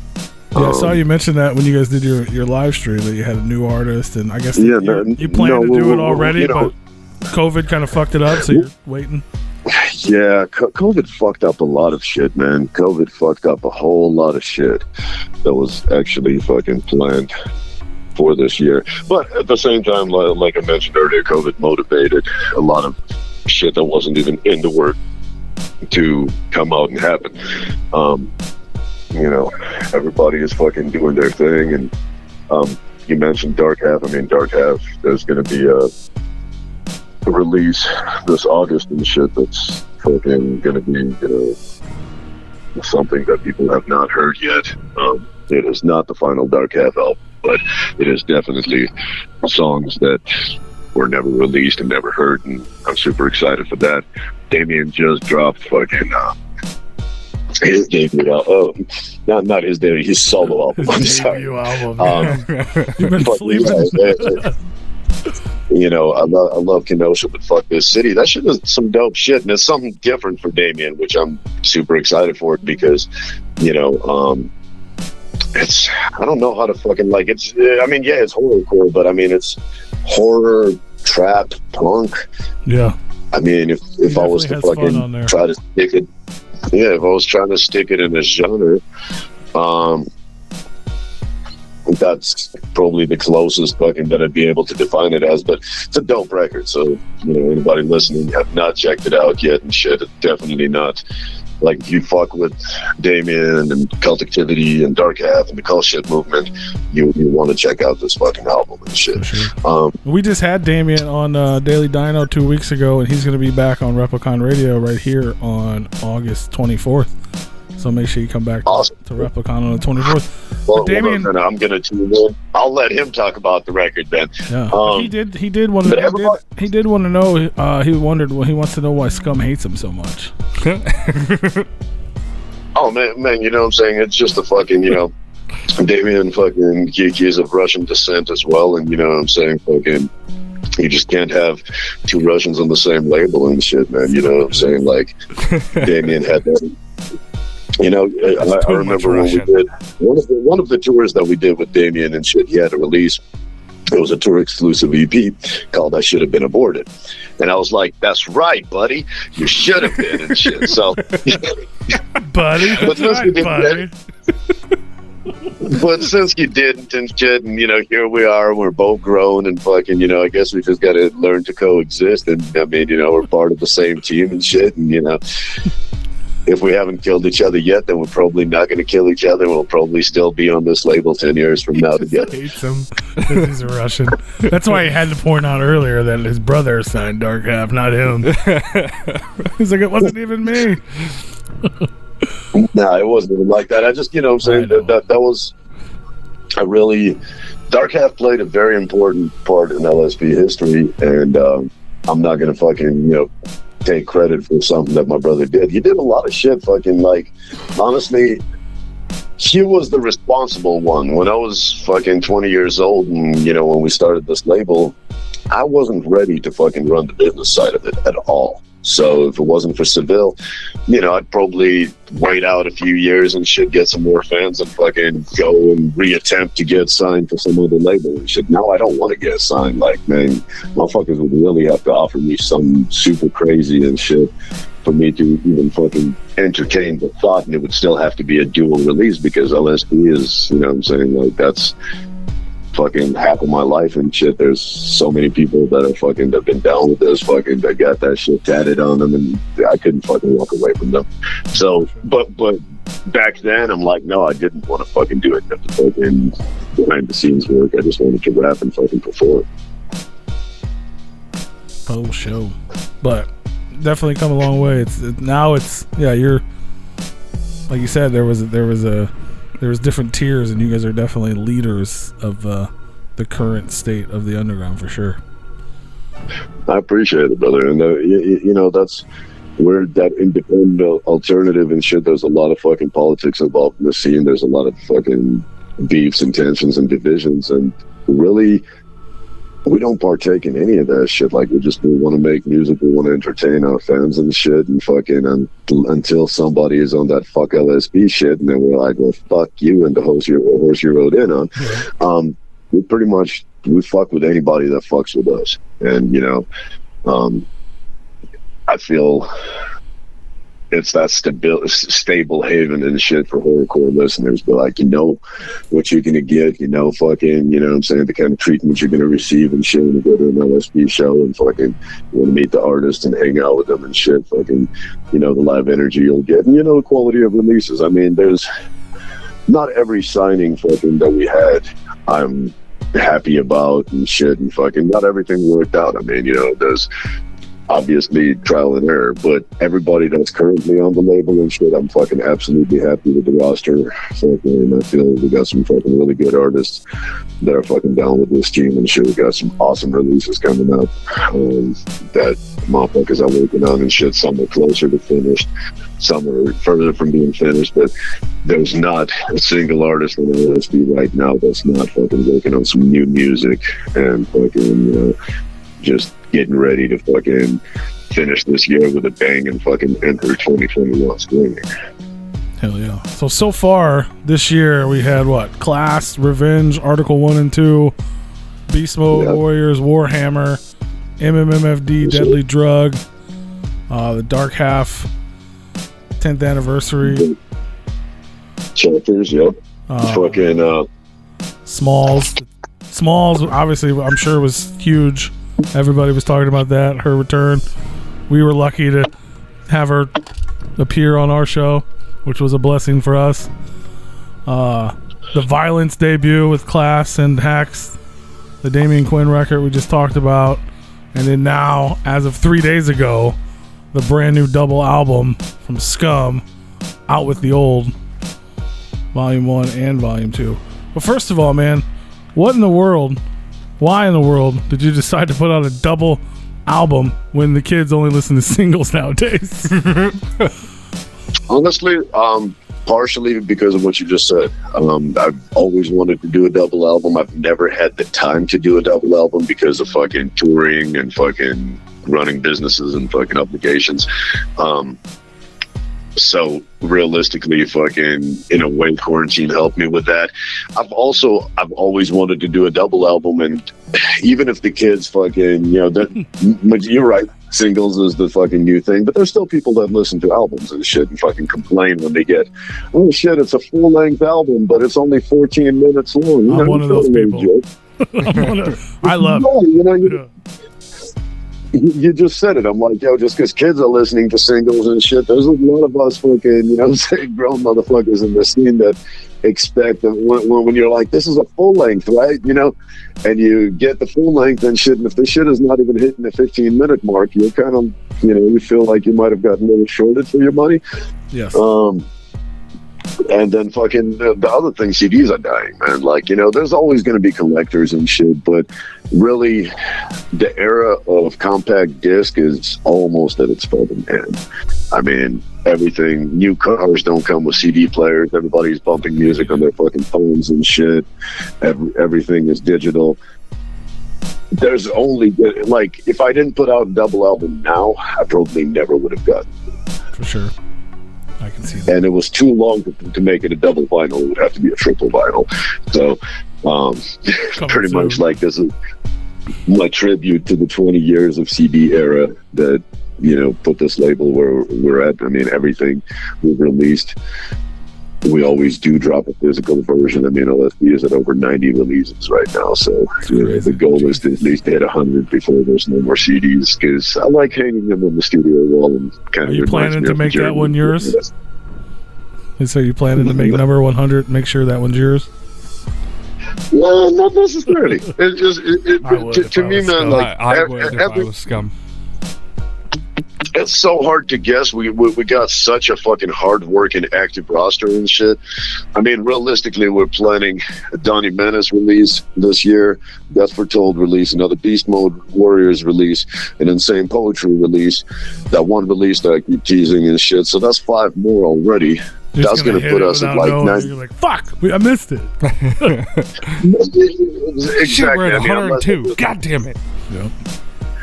Yeah, I saw you mention that when you guys did your live stream, that you had a new artist, and I guess you planned to do it already, but COVID kind of fucked it up, so you're waiting. Yeah, COVID fucked up a lot of shit, man. COVID fucked up a whole lot of shit that was actually fucking planned for this year. But at the same time, like I mentioned earlier, COVID motivated a lot of shit that wasn't even in the work to come out and happen. Everybody is fucking doing their thing, and you mentioned Dark Half. I mean, Dark Half, there's going to be a release this August and shit that's fucking going to be something that people have not heard yet. It is not the final Dark Half album, but it is definitely songs that were never released and never heard, and I'm super excited for that. Damien just dropped fucking his debut album. Not his debut, his solo album. I'm sorry. You've been sleeping. I love Kenosha, but fuck this city. That shit is some dope shit, and it's something different for Damien, which I'm super excited for it, because it's, I don't know how to fucking, it's, I mean, yeah, it's horrorcore, but I mean, it's horror, trap, punk. Yeah. I mean, if I was to fucking try to stick it, if I was trying to stick it in this genre, that's probably the closest fucking that I'd be able to define it as. But it's a dope record, so anybody listening have not checked it out yet and shit, it's definitely not like if you fuck with Damien and Cult Activity and Dark Half and the Cult Shit movement, you want to check out this fucking album and shit. Sure. We just had Damien on Daily Dino 2 weeks ago, and he's going to be back on Replicon Radio right here on August 24th. So make sure you come back to Replicon on the 24th. Well, Damien, I'm going to tune in. I'll let him talk about the record then. Yeah, he did want to know. He wants to know why SCUM hates him so much. Oh man, you know what I'm saying? It's just a fucking, Damien fucking Kiki is of Russian descent as well, and you know what I'm saying? Fucking, you just can't have two Russians on the same label and shit, man. You know what I'm saying? Like, Damien had that. You know, I remember when we did one of the tours that we did with Damien and shit. He had a release. It was a tour exclusive EP called "I Should Have Been Aborted," and I was like, "That's right, buddy. You should have been," and shit. So, buddy, but since you didn't and shit, and here we are. We're both grown and fucking. I guess we just got to learn to coexist. And I mean, we're part of the same team and shit. And if we haven't killed each other yet, then we're probably not going to kill each other. We'll probably still be on this label 10 years from now together. Hates him because he's a Russian. That's why he had to point out earlier that his brother signed Dark Half, not him. He's like, it wasn't even me. Nah, it wasn't even like that. I just, I'm saying that was a really... Dark Half played a very important part in LSP history, and I'm not going to fucking, take credit for something that my brother did. He did a lot of shit, fucking, like, honestly, he was the responsible one. When I was fucking 20 years old and, when we started this label, I wasn't ready to fucking run the business side of it at all. So if it wasn't for Seville, I'd probably wait out a few years and shit, get some more fans and fucking go and reattempt to get signed for some other label and shit. Now I don't want to get signed. Like, man, motherfuckers would really have to offer me some super crazy and shit for me to even fucking entertain the thought, and it would still have to be a dual release because LSP is, like, that's fucking half of my life and shit. There's so many people that are fucking that been down with this fucking that got that shit tatted on them, and I couldn't fucking walk away from them. So, but back then I'm like, no, I didn't want to fucking do it. That's the fucking behind the scenes work. I just wanted to rap and fucking perform. Oh, show, but definitely come a long way. You're like you said. There was different tiers, and you guys are definitely leaders of the current state of the underground for sure. I appreciate it, brother. And that's where that independent alternative and shit. There's a lot of fucking politics involved in the scene. There's a lot of fucking beefs and tensions and divisions, and really, we don't partake in any of that shit. Like, we want to make music, we want to entertain our fans and shit, and fucking until somebody is on that fuck LSP shit, and then we're like, well, fuck you and the horse you rode in on. Yeah. We fuck with anybody that fucks with us, and I feel it's that stable haven and shit for horrorcore listeners. But like, what you're gonna get, fucking, what I'm saying, the kind of treatment you're gonna receive and shit when you go to an LSP show, and fucking you wanna meet the artist and hang out with them and shit, fucking, the live energy you'll get, and the quality of releases. I mean, there's not every signing fucking that we had I'm happy about and shit, and fucking not everything worked out. I mean, there's obviously trial and error, but everybody that's currently on the label and shit, I'm fucking absolutely happy with the roster. Fucking, I feel we got some fucking really good artists that are fucking down with this team and shit. We got some awesome releases coming up that motherfuckers are working on and shit. Some are closer to finished, some are further from being finished, but there's not a single artist in LSD right now that's not fucking working on some new music and fucking, just getting ready to fucking finish this year with a bang and fucking enter 2021 screaming. Hell yeah. So far this year we had Class, Revenge, Article 1 and 2, Beast Mode, yep. Warriors, Warhammer, MMMFD, Deadly Drug, the Dark Half 10th anniversary. Chapters, yep. Fucking Smalls, obviously, I'm sure was huge. Everybody was talking about that, her return. We were lucky to have her, appear on our show, which was a blessing for us. The Violence debut with Class and Hacks, the Damian Quinn record we just talked about, and then now, as of 3 days ago, the brand new double album from SCUM, Out With The Old, Volume 1 and Volume 2. But first of all, man, why in the world did you decide to put out a double album when the kids only listen to singles nowadays? Honestly, partially because of what you just said. I've always wanted to do a double album. I've never had the time to do a double album because of fucking touring and fucking running businesses and fucking obligations. So realistically, fucking, in a way, quarantine helped me with that. I've always wanted to do a double album, and even if the kids fucking, but you're right, singles is the fucking new thing, but there's still people that listen to albums and shit and fucking complain when they get, oh shit, it's a full-length album, but it's only 14 minutes long. I'm one of those people. I love it. You just said it. I'm like, just because kids are listening to singles and shit, there's a lot of us fucking, grown motherfuckers in the scene that expect that when you're like, this is a full length, right? And you get the full length and shit, and if the shit is not even hitting the 15-minute mark, you're kind of, you feel like you might have gotten a little shorted for your money. Yes. And then fucking the other thing, CDs are dying, man. Like, there's always going to be collectors and shit, but really the era of compact disc is almost at its fucking end. I mean, everything, new cars don't come with CD players. Everybody's bumping music on their fucking phones and shit. Everything is digital. There's only, like, if I didn't put out a double album now, I probably never would have gotten it. For sure. I can see that. And it was too long to make it a double vinyl. It would have to be a triple vinyl. So, pretty much like this is my tribute to the 20 years of CD era that, put this label where we're at. I mean, everything we've released, we always do drop a physical version. I mean, LSD is at over 90 releases right now. So the goal is to at least hit 100 before there's no more CDs, because I like hanging them on the studio wall. And kind of. Are you planning to make that one yours? And so you planning to make number 100, make sure that one's yours? Well, not necessarily. It's just to me, man. Like I would if I was SCUM. It's so hard to guess. We got such a fucking hard-working, active roster and shit. I mean, realistically, we're planning a Donnie Menace release this year, Death Foretold release, another Beast Mode Warriors release, an Insane Poetry release, that one release that I keep teasing and shit. So that's 5 more already. That's going to put us at like 9. You're like, fuck, I missed it. Exactly. Shit, we're at 102. God damn it. Yep.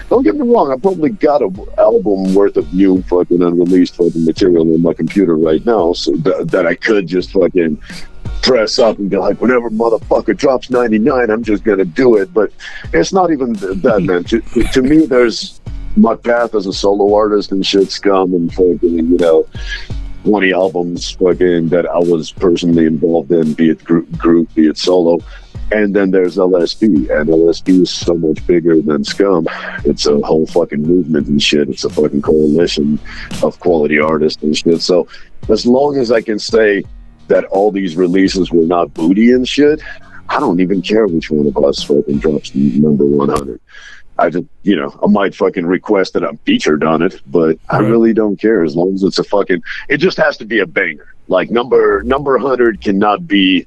Don't get me wrong, I probably got an album worth of new fucking unreleased fucking material on my computer right now, so that I could just fucking press up and be like, whenever motherfucker drops 99, I'm just gonna do it. But it's not even that, man. To me, there's my path as a solo artist and shit, SCUM, and fucking, 20 albums fucking that I was personally involved in, be it group, be it solo. And then there's LSP, and LSP is so much bigger than SCUM. It's a whole fucking movement and shit. It's a fucking coalition of quality artists and shit. So as long as I can say that all these releases were not booty and shit, I don't even care which one of us fucking drops number 100. I just, I might fucking request that I'm featured on it, but I really don't care as long as it's a fucking, it just has to be a banger. Like number 100 cannot be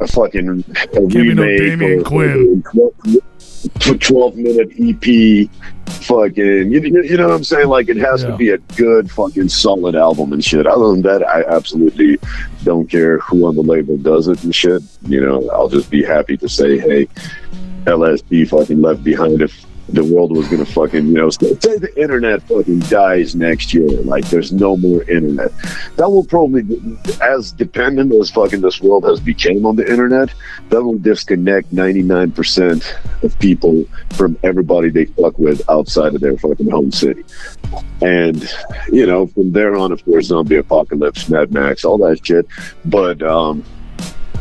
a fucking remake Damian Quinn. 12-minute EP fucking, you know what I'm saying? Like, it has to be a good fucking solid album and shit. Other than that, I absolutely don't care who on the label does it and shit. I'll just be happy to say, hey, LSD fucking left behind. If the world was gonna fucking, say the internet fucking dies next year, like there's no more internet, that will probably, as dependent as fucking this world has become on the internet, that will disconnect 99% of people from everybody they fuck with outside of their fucking home city. And from there on, of course, zombie apocalypse, Mad Max, all that shit. But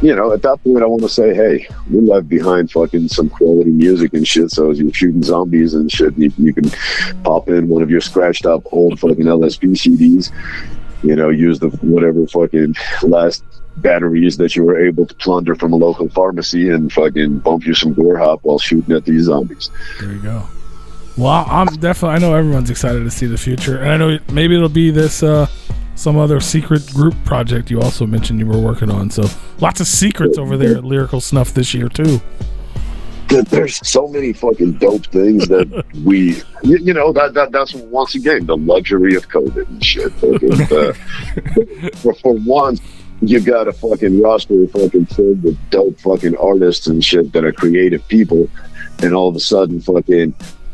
you know, at that point, I want to say, hey, we left behind fucking some quality music and shit. So as you're shooting zombies and shit, you can pop in one of your scratched up old fucking LSP CDs, you know, use the whatever fucking last batteries that you were able to plunder from a local pharmacy and fucking bump you some gore hop while shooting at these zombies. There you go. Well, I know everyone's excited to see the future. And I know maybe it'll be this, some other secret group project you also mentioned you were working on. So lots of secrets over there at Lyrical Snuff this year too. There's so many fucking dope things that we, you know, that's once again the luxury of COVID and shit. For once, you got a fucking roster fucking filled with dope fucking artists and shit that are creative people, and all of a sudden fucking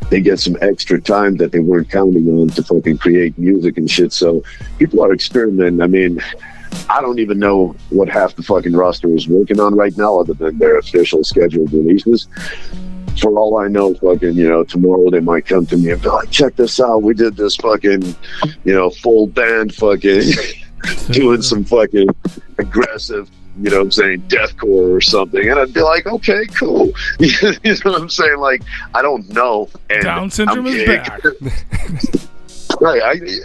they get some extra time that they weren't counting on to fucking create music and shit. So people are experimenting. I mean, I don't even know what half the fucking roster is working on right now other than their official scheduled releases. For all I know, fucking, you know, tomorrow they might come to me and be like, check this out. We did this fucking, you know, full band fucking doing some fucking aggressive, you know what I'm saying, deathcore or something. And I'd be like, okay, cool. You know what I'm saying? Like, I don't know. And Down syndrome is back. Right.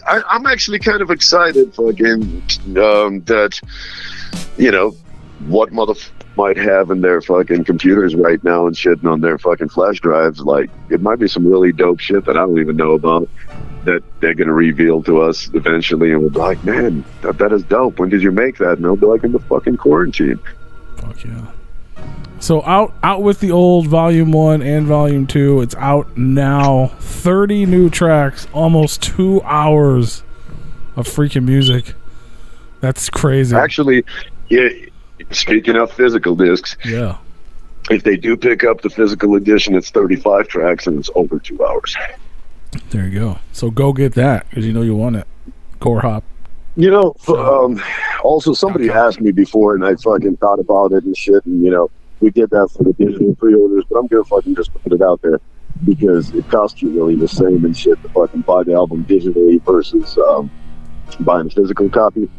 I'm actually kind of excited fucking that, you know, what might have in their fucking computers right now and shit, and on their fucking flash drives. Like, it might be some really dope shit that I don't even know about that they're going to reveal to us eventually, and we'll be like, man, that is dope. When did you make that? And they'll be like, in the fucking quarantine. Fuck yeah. So out with the old Volume 1 and Volume 2. It's out now. 30 new tracks, almost 2 hours of freaking music. That's crazy. Actually, yeah, speaking of physical discs, yeah, if they do pick up the physical edition, it's 35 tracks and it's over 2 hours. There you go. So go get that because you know you want it. Core hop. You know, also somebody asked me before and I fucking thought about it and shit, and you know, we did that for the digital pre-orders, but I'm gonna fucking just put it out there because it costs you really the same and shit to fucking buy the album digitally versus buying a physical copy.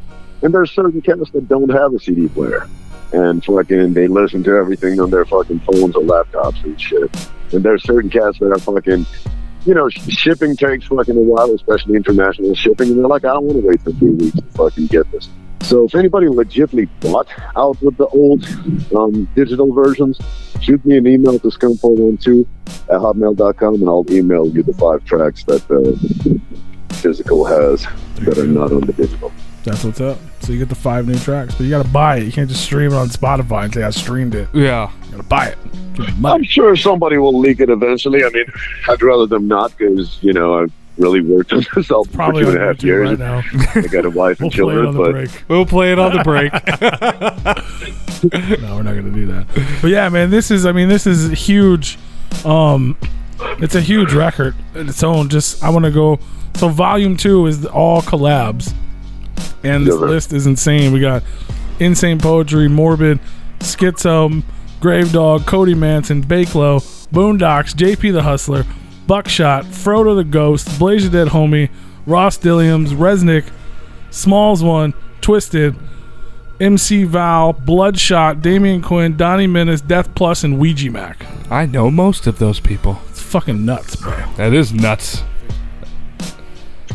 And there's certain cats that don't have a CD player and fucking they listen to everything on their fucking phones or laptops and shit. And there's certain cats that are fucking, you know, shipping takes fucking a while, especially international shipping, and they're like, I don't want to wait for 3 weeks to fucking get this. So if anybody legitimately bought out with the old digital versions, shoot me an email to scum412@hotmail.com and I'll email you the 5 tracks that the physical has that are not on the digital. That's what's up. So you get the 5 new tracks, but you gotta buy it. You can't just stream it on Spotify and say I streamed it. Yeah. You gotta buy it. I'm sure somebody will leak it eventually. I mean, I'd rather them not because, you know, I've really worked on this album for 2.5 years. Right now. I got a wife and children, but we'll play it on the break. No, we're not gonna do that. But yeah, man, this is huge. It's a huge record in its own. Just I want to go. So Volume 2 is all collabs, and this list is insane. We got Insane Poetry, Morbid, Schizo, Gravedog, Cody Manson, Bakelo, Boondocks, JP the Hustler, Buckshot, Frodo the Ghost, Blaze Dead Homie, Ross Dilliams, Resnick, Smalls One, Twisted, MC Val, Bloodshot, Damian Quinn, Donnie Menace, Death Plus, and Ouija Mac. I know most of those people. It's fucking nuts, bro. That is nuts.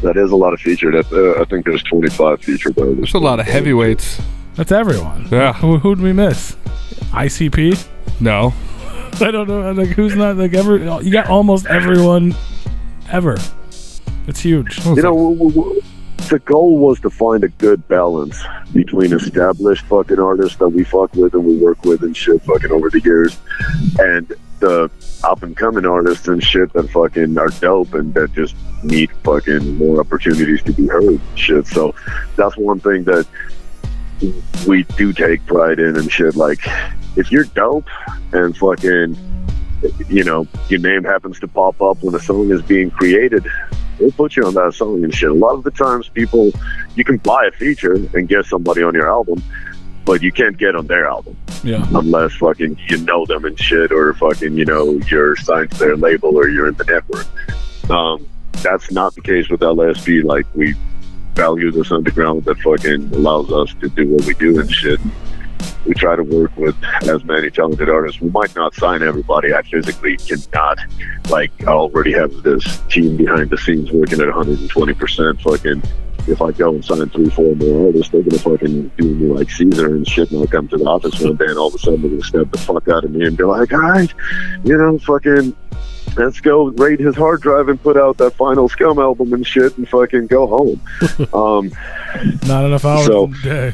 that is a lot of featured. I think there's 25 featured. There's a lot of heavyweights. That's everyone. Yeah. Who'd we miss? ICP? No. I don't know. Like, who's not like ever? You got almost everyone ever. It's huge. You know, the goal was to find a good balance between established fucking artists that we fuck with and we work with and shit fucking over the years, and the up and coming artists and shit that fucking are dope and that just need fucking more opportunities to be heard and shit. So that's one thing that we do take pride in and shit. Like, if you're dope and fucking, you know, your name happens to pop up when a song is being created, we'll put you on that song and shit. A lot of the times people, you can buy a feature and get somebody on your album, but you can't get on their album. Yeah. Unless fucking you know them and shit, or fucking, you know, you're signed to their label or you're in the network. That's not the case with LSP. Like, we value this underground that fucking allows us to do what we do and shit. we try to work with as many talented artists. We might not sign everybody. I physically cannot. Like, I already have this team behind the scenes working at 120%. Fucking, if I go and sign 3-4 more artists, they're gonna fucking do me like Caesar and shit, and I'll come to the office one day and all of a sudden they're gonna step the fuck out of me and be like, all right, you know, fucking, let's go raid his hard drive and put out that final SCUM album and shit and fucking go home. Not enough hours in the day.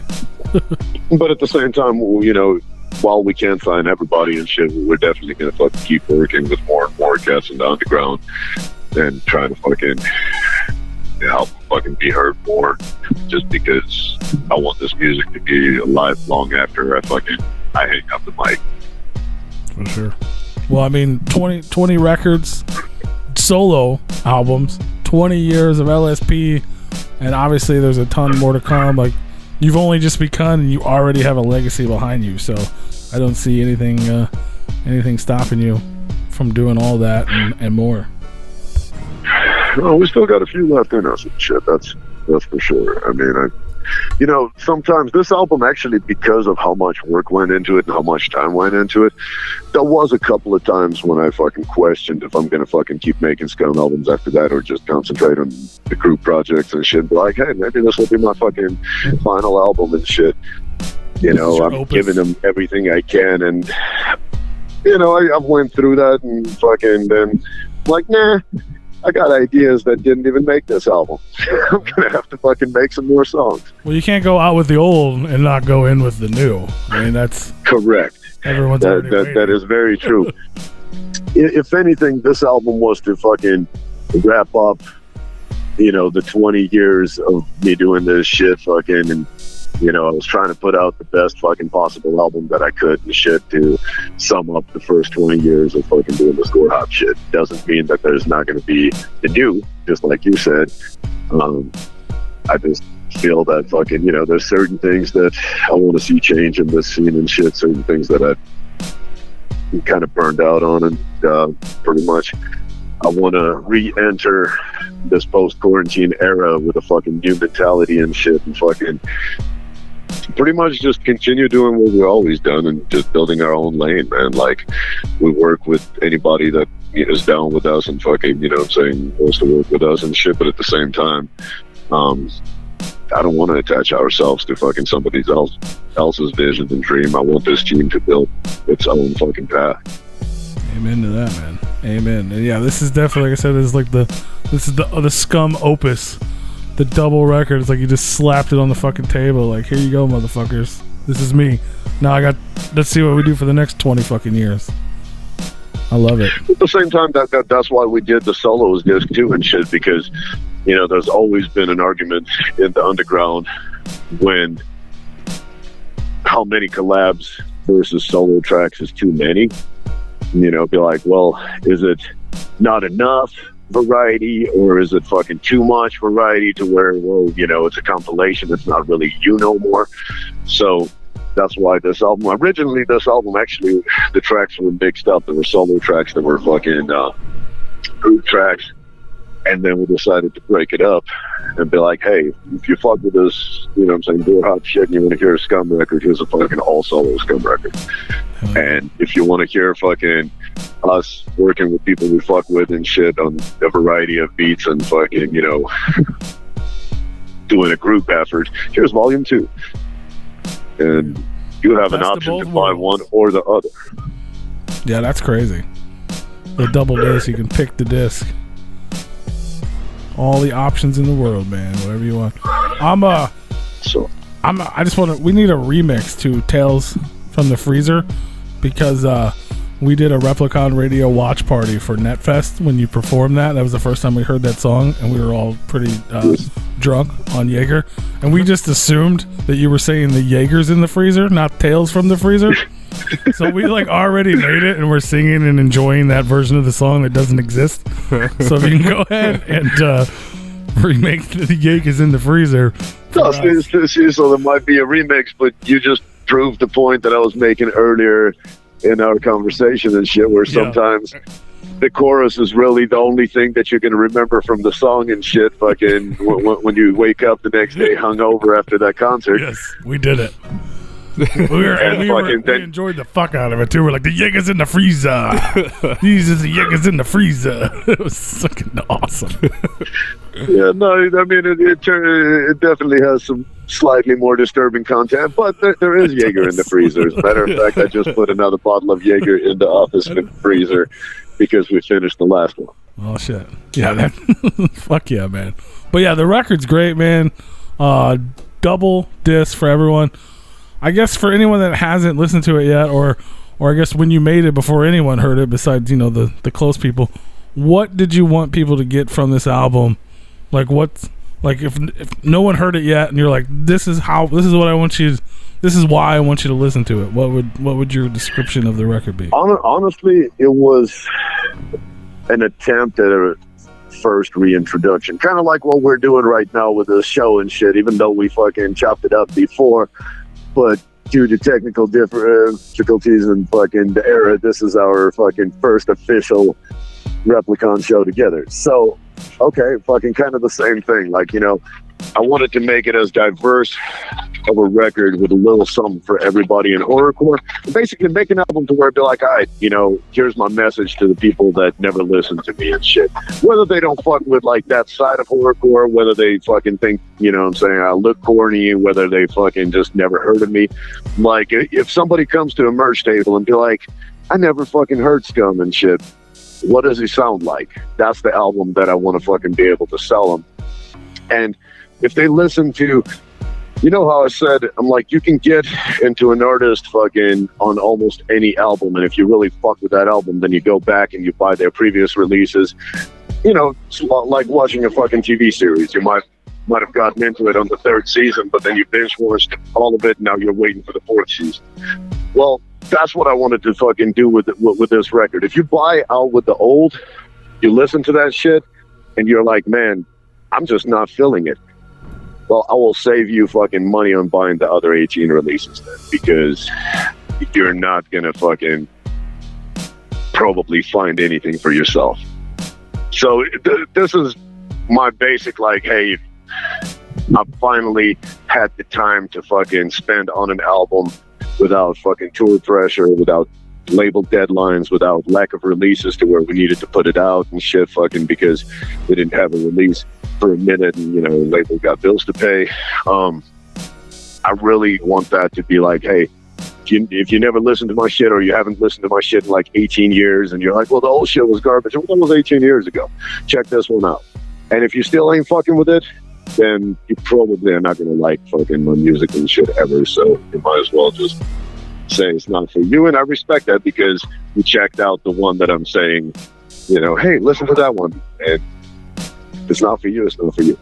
But at the same time, you know, while we can't sign everybody and shit, we're definitely gonna fucking keep working with more and more guests in the underground and trying to fucking help fucking be heard more, just because I want this music to be alive long after I hang up the mic. For sure. Well, I mean, 20 records, solo albums, 20 years of LSP, and obviously there's a ton more to come. Like, you've only just begun and you already have a legacy behind you, so I don't see anything stopping you from doing all that and more. No, we still got a few left in us and shit. That's for sure. I mean, you know, sometimes this album actually, because of how much work went into it and how much time went into it, there was a couple of times when I fucking questioned if I'm gonna fucking keep making SCUM albums after that or just concentrate on the group projects and shit. But like, hey, maybe this will be my fucking final album and shit. You know, I'm giving them everything I can, and you know, I went through that and fucking then like, nah, I got ideas that didn't even make this album. I'm gonna have to fucking make some more songs. Well, you can't go out with the old and not go in with the new. I mean, that's correct. Everyone's that is very true. If anything, this album was to fucking wrap up, you know, the 20 years of me doing this shit fucking, and you know, I was trying to put out the best fucking possible album that I could and shit to sum up the first 20 years of fucking doing the score hop shit. Doesn't mean that there's not going to be the new, just like you said. I just feel that fucking, you know, there's certain things that I want to see change in this scene and shit, certain things that I'm kind of burned out on, and pretty much I want to re-enter this post-quarantine era with a fucking new mentality and shit, and fucking pretty much just continue doing what we've always done and just building our own lane, man. Like, we work with anybody that is down with us and fucking, you know what I'm saying, wants to work with us and shit, but at the same time, I don't want to attach ourselves to fucking somebody else's vision and dream. I want this team to build its own fucking path. Amen to that, man. Amen. And yeah, this is definitely, like I said, this is the SCUM opus, the double record. It's like you just slapped it on the fucking table. Like, here you go, motherfuckers. This is me. Now let's see what we do for the next 20 fucking years. I love it. At the same time, that's why we did the solos disc too and shit, because, you know, there's always been an argument in the underground when how many collabs versus solo tracks is too many. You know, be like, well, is it not enough variety, or is it fucking too much variety to where, well, you know, it's a compilation, it's not really you no more. So that's why this album, actually, the tracks were mixed up. There were solo tracks that were fucking group tracks, and then we decided to break it up and be like, hey, if you fuck with this, you know what I'm saying, door hop shit, and you want to hear a SCUM record, here's a fucking all solo SCUM record. And if you want to hear fucking us working with people we fuck with and shit on a variety of beats and fucking, you know, doing a group effort, here's volume 2. And you have an option to buy one or the other. Yeah, that's crazy. The double disc, you can pick the disc. All the options in the world, man. Whatever you want. We need a remix to Tales from the Freezer, because we did a Replicon radio watch party for NetFest when you performed that. That was the first time we heard that song, and we were all pretty drunk on Jaeger, and we just assumed that you were saying the Jaeger's in the freezer, not Tales from the Freezer. So we like already made it, and we're singing and enjoying that version of the song that doesn't exist. So if you can go ahead and remake the Jaeger's in the freezer. No, so there might be a remix, but you just proved the point that I was making earlier in our conversation and shit, where sometimes the chorus is really the only thing that you're going to remember from the song and shit, fucking when you wake up the next day hungover after that concert. Yes, we did it. we enjoyed the fuck out of it too. We're like, the Jaeger's in the freezer. These is the Jaeger's in the freezer. It was fucking awesome. Yeah, no, I mean, it definitely has some slightly more disturbing content, but there is Jaeger in the freezer. As a matter of fact, I just put another bottle of Jaeger in the office freezer because we finished the last one. Oh shit! Yeah, fuck yeah, man. But yeah, the record's great, man. Double disc for everyone. I guess for anyone that hasn't listened to it yet, or I guess when you made it before anyone heard it, besides the close people, what did you want people to get from this album? Like if no one heard it yet, and you're like, this is what I want you. This is why I want you to listen to it. What would your description of the record be? Honestly, it was an attempt at a first reintroduction, kind of like what we're doing right now with this show and shit, even though we fucking chopped it up before, but due to technical difficulties and fucking the era, this is our fucking first official Replicon show together. So okay, fucking kind of the same thing. Like, I wanted to make it as diverse of a record with a little something for everybody in horrorcore. Basically make an album to where it'd be like, all right, here's my message to the people that never listen to me and shit. Whether they don't fuck with like that side of horrorcore, whether they fucking think, I'm saying, I look corny, whether they fucking just never heard of me. Like, if somebody comes to a merch table and be like, I never fucking heard SCUM and shit, what does he sound like? That's the album that I want to fucking be able to sell them. And if they listen to, how I said, I'm like, you can get into an artist fucking on almost any album, and if you really fuck with that album, then you go back and you buy their previous releases. It's like watching a fucking TV series. You might have gotten into it on the third season, but then you binge watched all of it, and now you're waiting for the fourth season. Well, that's what I wanted to fucking do with this record. If you buy Out with the Old, you listen to that shit, and you're like, man, I'm just not feeling it. Well, I will save you fucking money on buying the other 18 releases then, because you're not gonna fucking probably find anything for yourself. So this is my basic, like, hey, I finally had the time to fucking spend on an album without fucking tour pressure, without label deadlines, without lack of releases to where we needed to put it out and shit, fucking because we didn't have a release for a minute and label got bills to pay. I really want that to be like, hey, if you never listened to my shit, or you haven't listened to my shit in like 18 years and you're like, well, the old shit was garbage, well, that was 18 years ago, check this one out. And if you still ain't fucking with it, then you probably are not gonna like fucking my music and shit ever, so you might as well just say it's not for you. And I respect that, because you checked out the one that I'm saying, hey, listen to that one, and if it's not for you, it's not for you.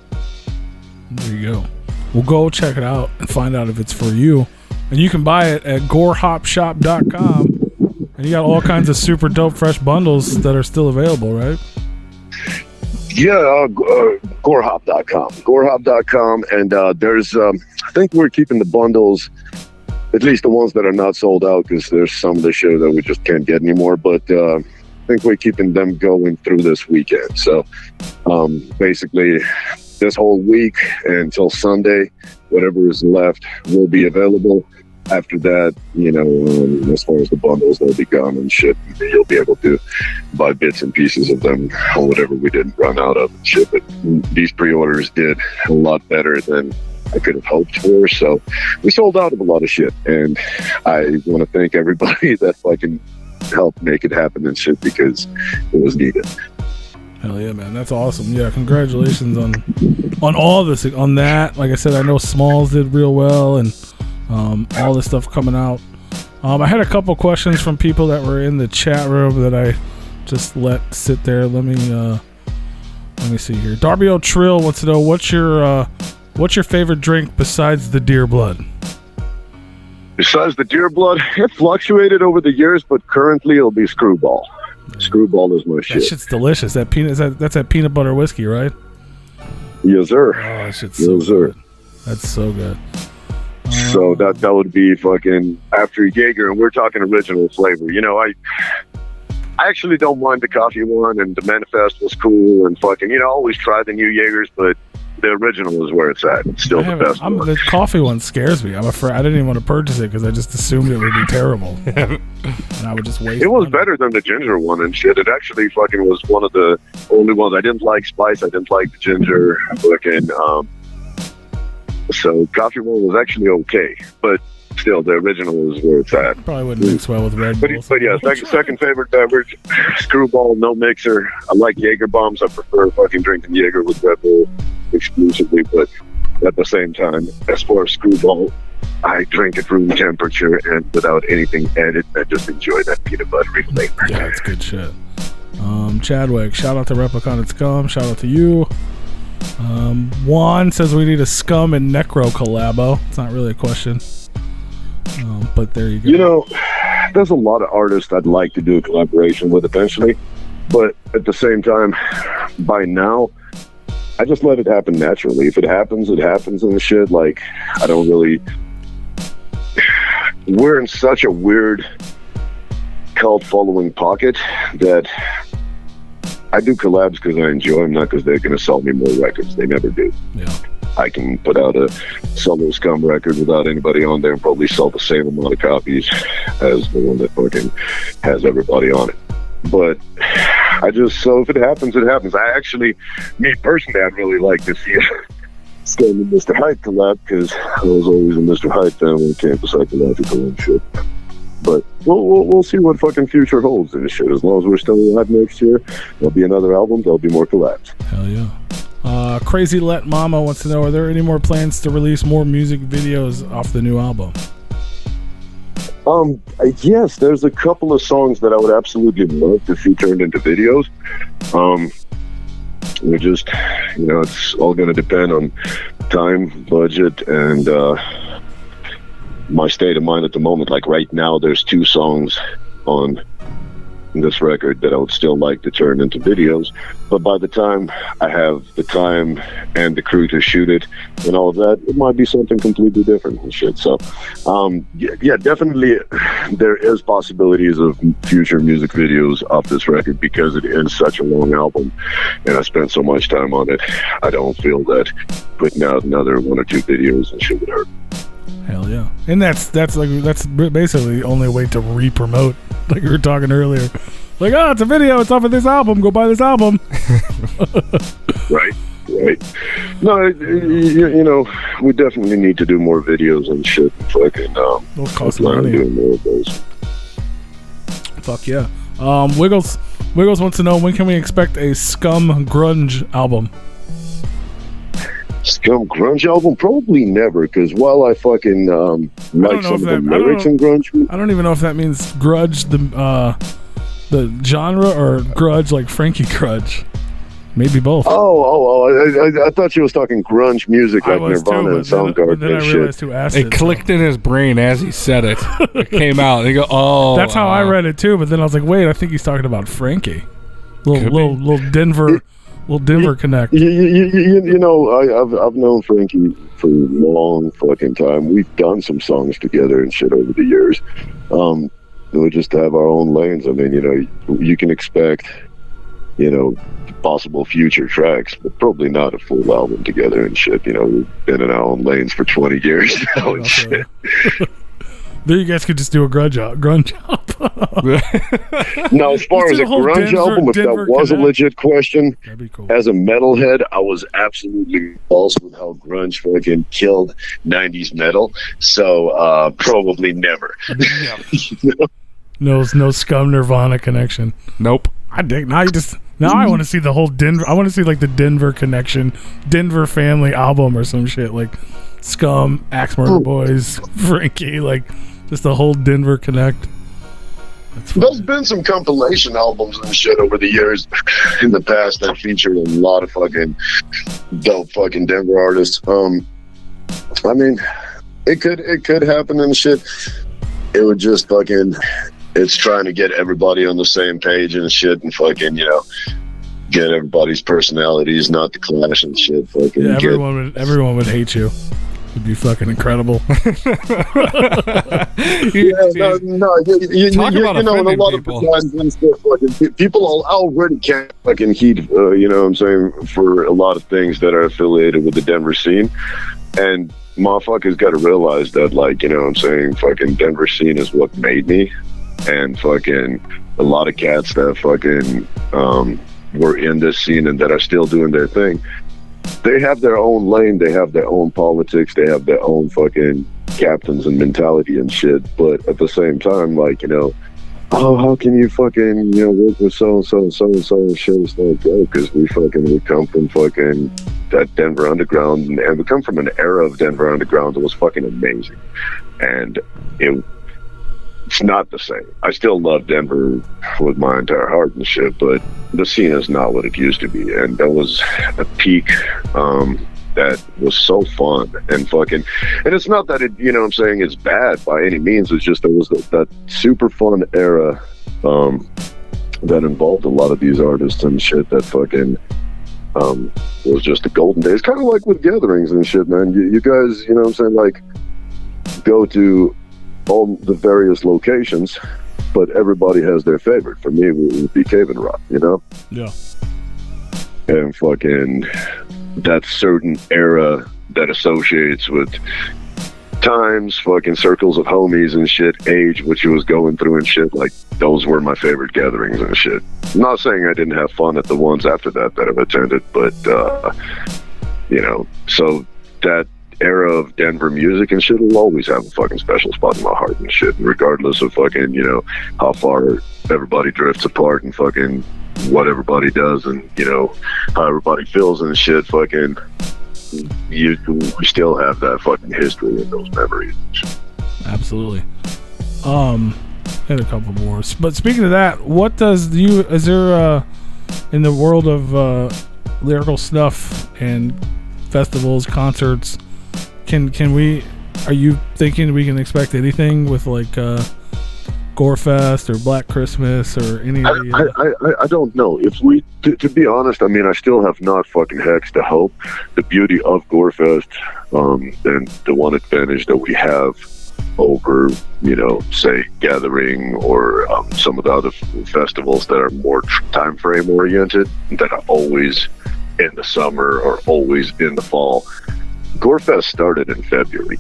There you go. We'll go check it out and find out if it's for you. And you can buy it at gorehopshop.com. And you got all kinds of super dope fresh bundles that are still available, right? Yeah, gorehop.com. Gorehop.com. And there's, I think we're keeping the bundles, at least the ones that are not sold out, because there's some of the shit that we just can't get anymore. But I think we're keeping them going through this weekend. So basically, this whole week until Sunday, whatever is left will be available. After that, as far as the bundles, they'll be gone and shit. You'll be able to buy bits and pieces of them or whatever we didn't run out of and shit. But these pre-orders did a lot better than I could have hoped for. So we sold out of a lot of shit. And I want to thank everybody that fucking helped make it happen and shit, because it was needed. Hell yeah, man. That's awesome. Yeah, congratulations on all this, on that. Like I said, I know Smalls did real well, and all this stuff coming out. I had a couple questions from people that were in the chat room that I just let sit there. Let me see here. Darby O'Trill wants to know, what's your favorite drink besides the deer blood? Besides the deer blood, it fluctuated over the years, but currently it'll be Screwball. Screwball is my shit. That shit's delicious. That's that peanut butter whiskey, right? Yes, sir. Oh, that shit's so good. That's so good. So that would be fucking after Jaeger, and we're talking original flavor. I actually don't mind the coffee one, and the Manifest was cool, and fucking, always try the new Jaegers, but the original is where it's at. It's still the best one. The coffee one scares me. I'm afraid I didn't even want to purchase it because I just assumed it would be terrible. And I would just waste it was money. better than the ginger one and shit. It actually fucking was one of the only ones. I didn't like spice. I didn't like the ginger. Fucking, so coffee one was actually okay. But still, the original is where it's at. Probably wouldn't mix well with Red Bull. But yeah, second favorite beverage, Screwball, no mixer. I like Jaeger bombs. I prefer fucking drinking Jaeger with Red Bull exclusively. But at the same time, as far as Screwball, I drink it room temperature and without anything added. I just enjoy that peanut buttery flavor. Yeah, it's good shit. Chadwick, shout out to Replicon and SCUM. Shout out to you. Juan says we need a SCUM and Necro collabo. It's not really a question. But there you go. You know, there's a lot of artists I'd like to do a collaboration with eventually, but at the same time, by now, I just let it happen naturally. If it happens, it happens and shit. Like, I don't really... We're in such a weird cult following pocket that I do collabs because I enjoy them, not because they're going to sell me more records. They never do. Yeah. I can put out a solo SCUM record without anybody on there and probably sell the same amount of copies as the one that fucking has everybody on it. But so if it happens, it happens. Me personally, I'd really like to see SCUM and Mr. Hyde collab because I was always a Mr. Hyde fan when it came to psychological and shit. But we'll see what fucking future holds and shit. As long as we're still alive next year, there'll be another album, there'll be more collabs. Hell yeah. Crazy Let Mama wants to know, are there any more plans to release more music videos off the new album? Yes, there's a couple of songs that I would absolutely love to see turned into videos. We're just, it's all going to depend on time, budget, and my state of mind at the moment. Like right now, there's 2 songs on this record that I would still like to turn into videos, but by the time I have the time and the crew to shoot it and all of that, it might be something completely different and shit. So yeah, definitely there is possibilities of future music videos off this record because it is such a long album and I spent so much time on it. I don't feel that putting out another 1 or 2 videos and shit would hurt. Hell yeah. And that's basically the only way to re-promote, like we were talking earlier. Like, it's a video, it's off of this album, go buy this album. Right. No, we definitely need to do more videos and shit. Fucking, it'll cost money. Doing more of those. Fuck yeah. Wiggles wants to know, when can we expect a SCUM grunge album? SCUM grunge album? Probably never, because while I fucking like some of the lyrics in grunge, I don't even know if that means grudge the genre or grudge like Frankie Grudge. Maybe both. I thought you was talking grunge music like Nirvana and Soundgarden. Then I realized who asked it. It clicked in his brain as he said it. It came out. And he go, oh. That's how I read it too. But then I was like, wait, I think he's talking about Frankie. Little Denver. Connect. I've known Frankie for a long fucking time. We've done some songs together and shit over the years. We just have our own lanes. I mean, you can expect, possible future tracks, but probably not a full album together and shit. We've been in our own lanes for 20 years now and shit. Then you guys could just do a grunge album. Now, as far as a grunge album, if that was a legit question, cool. As a metalhead, I was absolutely false with how grunge fucking killed 90s metal. So, probably never. No SCUM Nirvana connection. Nope. I dig. Now I want to see the whole Denver. I want to see like the Denver connection, Denver family album or some shit like SCUM, Axe Murder Boys, Frankie, like just the whole Denver connect. There's been some compilation albums and shit over the years in the past that featured a lot of fucking dope fucking Denver artists. I mean, it could happen and shit. It would just fucking, it's trying to get everybody on the same page and shit and fucking, get everybody's personalities not to clash and shit. Fucking everyone would hate you. It'd be fucking incredible. Talk about offending people. People already can't fucking heed, you know what I'm saying, for a lot of things that are affiliated with the Denver scene. And motherfuckers got to realize that, like, you know what I'm saying, fucking Denver scene is what made me. And fucking a lot of cats that fucking were in this scene and that are still doing their thing, they have their own lane, they have their own politics, they have their own fucking captains and mentality and shit. But at the same time, like, you know, oh, how can you fucking, you know, work with so-and-so and so-and-so and shit? It's like, oh, because we come from fucking that Denver Underground, and we come from an era of Denver Underground that was fucking amazing. And it's not the same. I still love Denver with my entire heart and shit, but the scene is not what it used to be. And that was a peak that was so fun and fucking, and it's not that it, you know what I'm saying, it's bad by any means. It's just there was that super fun era that involved a lot of these artists and shit that fucking was just the golden days. Kind of like with gatherings and shit, man. You guys, you know what I'm saying, like, go to all the various locations, but everybody has their favorite. For me, it would be Cave and Rock, you know? Yeah. And fucking that certain era that associates with times, fucking circles of homies and shit, age, what you was going through and shit, like, those were my favorite gatherings and shit. I'm not saying I didn't have fun at the ones after that I've attended, but, you know, so that era of Denver music and shit will always have a fucking special spot in my heart and shit, regardless of fucking, you know, how far everybody drifts apart and fucking what everybody does and, you know, how everybody feels and shit. Fucking, we still have that fucking history and those memories. Absolutely. Had a couple more, but speaking of that, what is there in the world of lyrical stuff and festivals, concerts, are you thinking we can expect anything with like Gorefest or Black Christmas or any of the I don't know. If we, to be honest, I mean, I still have not fucking hexed the hope. The beauty of Gorefest and the one advantage that we have over, you know, say Gathering or some of the other festivals that are more time frame oriented, that are always in the summer or always in the fall. Gorefest started in February,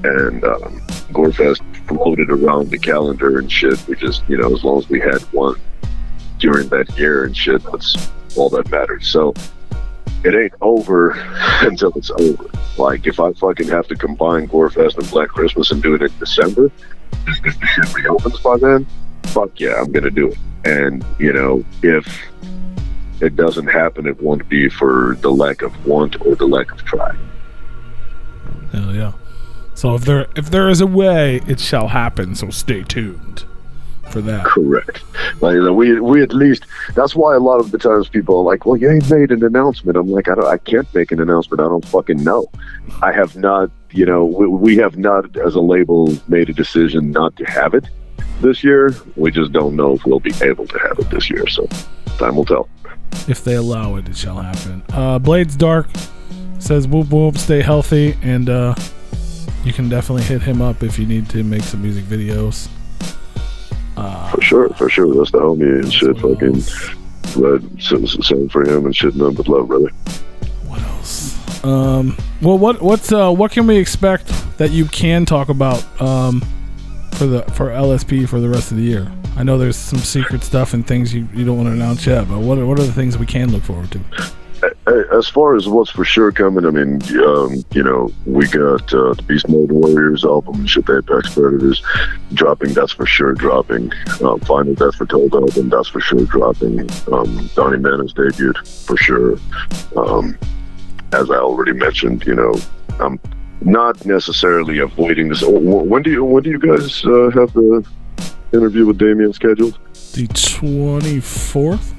and Gorefest floated around the calendar and shit. We just, you know, as long as we had one during that year and shit, that's all that mattered. So it ain't over until it's over. Like, if I fucking have to combine Gorefest and Black Christmas and do it in December, just because the shit reopens by then, fuck yeah, I'm gonna do it. And, you know, if it doesn't happen, it won't be for the lack of want or the lack of try. Hell yeah. So if there is a way, it shall happen. So stay tuned for that. Correct. Like, you know, we at least, that's why a lot of the times people are like, well, you ain't made an announcement. I'm like, I can't make an announcement. I don't fucking know. I have not, you know, we have not as a label made a decision not to have it this year. We just don't know if we'll be able to have it this year. So time will tell. If they allow it, it shall happen. Blades Dark says whoop whoop, stay healthy, and you can definitely hit him up if you need to make some music videos. For sure. That's the homie and shit. Fucking glad same for him and shit. None but love, brother. What else? Well, what can we expect that you can talk about for LSP for the rest of the year? I know there's some secret stuff and things you don't want to announce yet, but what are the things we can look forward to? As far as what's for sure coming, I mean, you know, we got the Beast Mode Warriors album and shit, the Apex Predators dropping, that's for sure dropping. Final Death for Told album, that's for sure dropping. Donnie Man has debuted, for sure. As I already mentioned, you know, I'm not necessarily avoiding this. When do you guys have the interview with Damien scheduled? The 24th?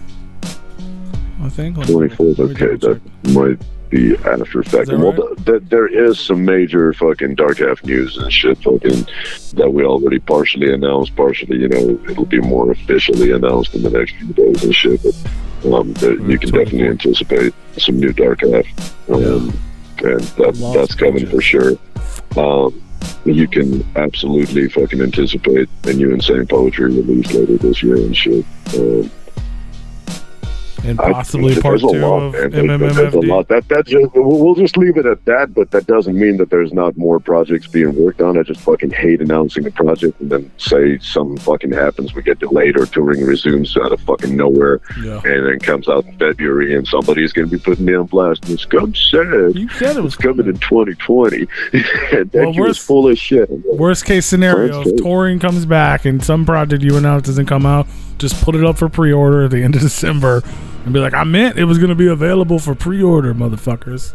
I think 24th. Okay, that might be after fact. Well, right? There is some major fucking Dark Half news and shit fucking that we already partially announced. Partially, you know, it'll be more officially announced in the next few days and shit. But you can definitely anticipate some new Dark Half, and that's coming for sure. You can absolutely fucking anticipate a new Insane Poetry release later this year and shit. And possibly part 2 of MMMFD. There's a lot. We'll just leave it at that, but that doesn't mean that there's not more projects being worked on. I just fucking hate announcing a project and then say something fucking happens, we get delayed or touring resumes out of fucking nowhere, and then comes out in February and somebody's going to be putting me on blast. And SCUM said, you said it was coming in 2020. That was full of shit. Worst case scenario, if touring comes back and some project you announce doesn't come out, just put it up for pre-order at the end of December and be like, I meant it was going to be available for pre-order, motherfuckers.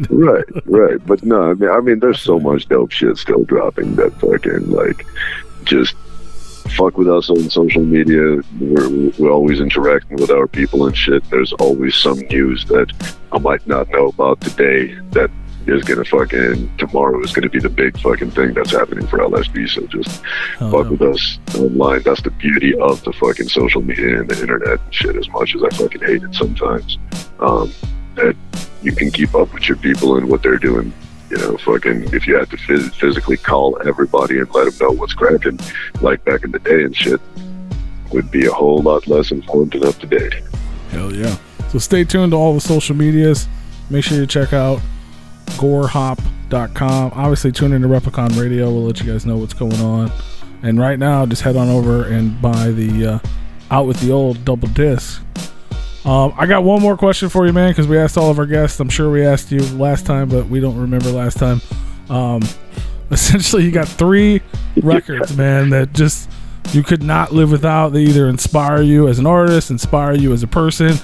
right. But no, I mean, there's so much dope shit still dropping that fucking, like, just fuck with us on social media. We're always interacting with our people and shit. There's always some news that I might not know about today that is gonna fucking, tomorrow is gonna be the big fucking thing that's happening for LSD. So just fuck with us online. That's the beauty of the fucking social media and the internet and shit, as much as I fucking hate it sometimes. That you can keep up with your people and what they're doing. You know, fucking, if you had to physically call everybody and let them know what's cracking, like back in the day and shit, would be a whole lot less informed and up to date. Hell yeah. So stay tuned to all the social medias. Make sure you check out gorehop.com. Obviously tune into Replicon Radio. We'll let you guys know what's going on. And right now, just head on over and buy the Out With The Old double disc. I got one more question for you, man, because we asked all of our guests. I'm sure we asked you last time, but we don't remember last time. Essentially, you got 3 records, man, that just you could not live without. They either inspire you as an artist, inspire you as a person.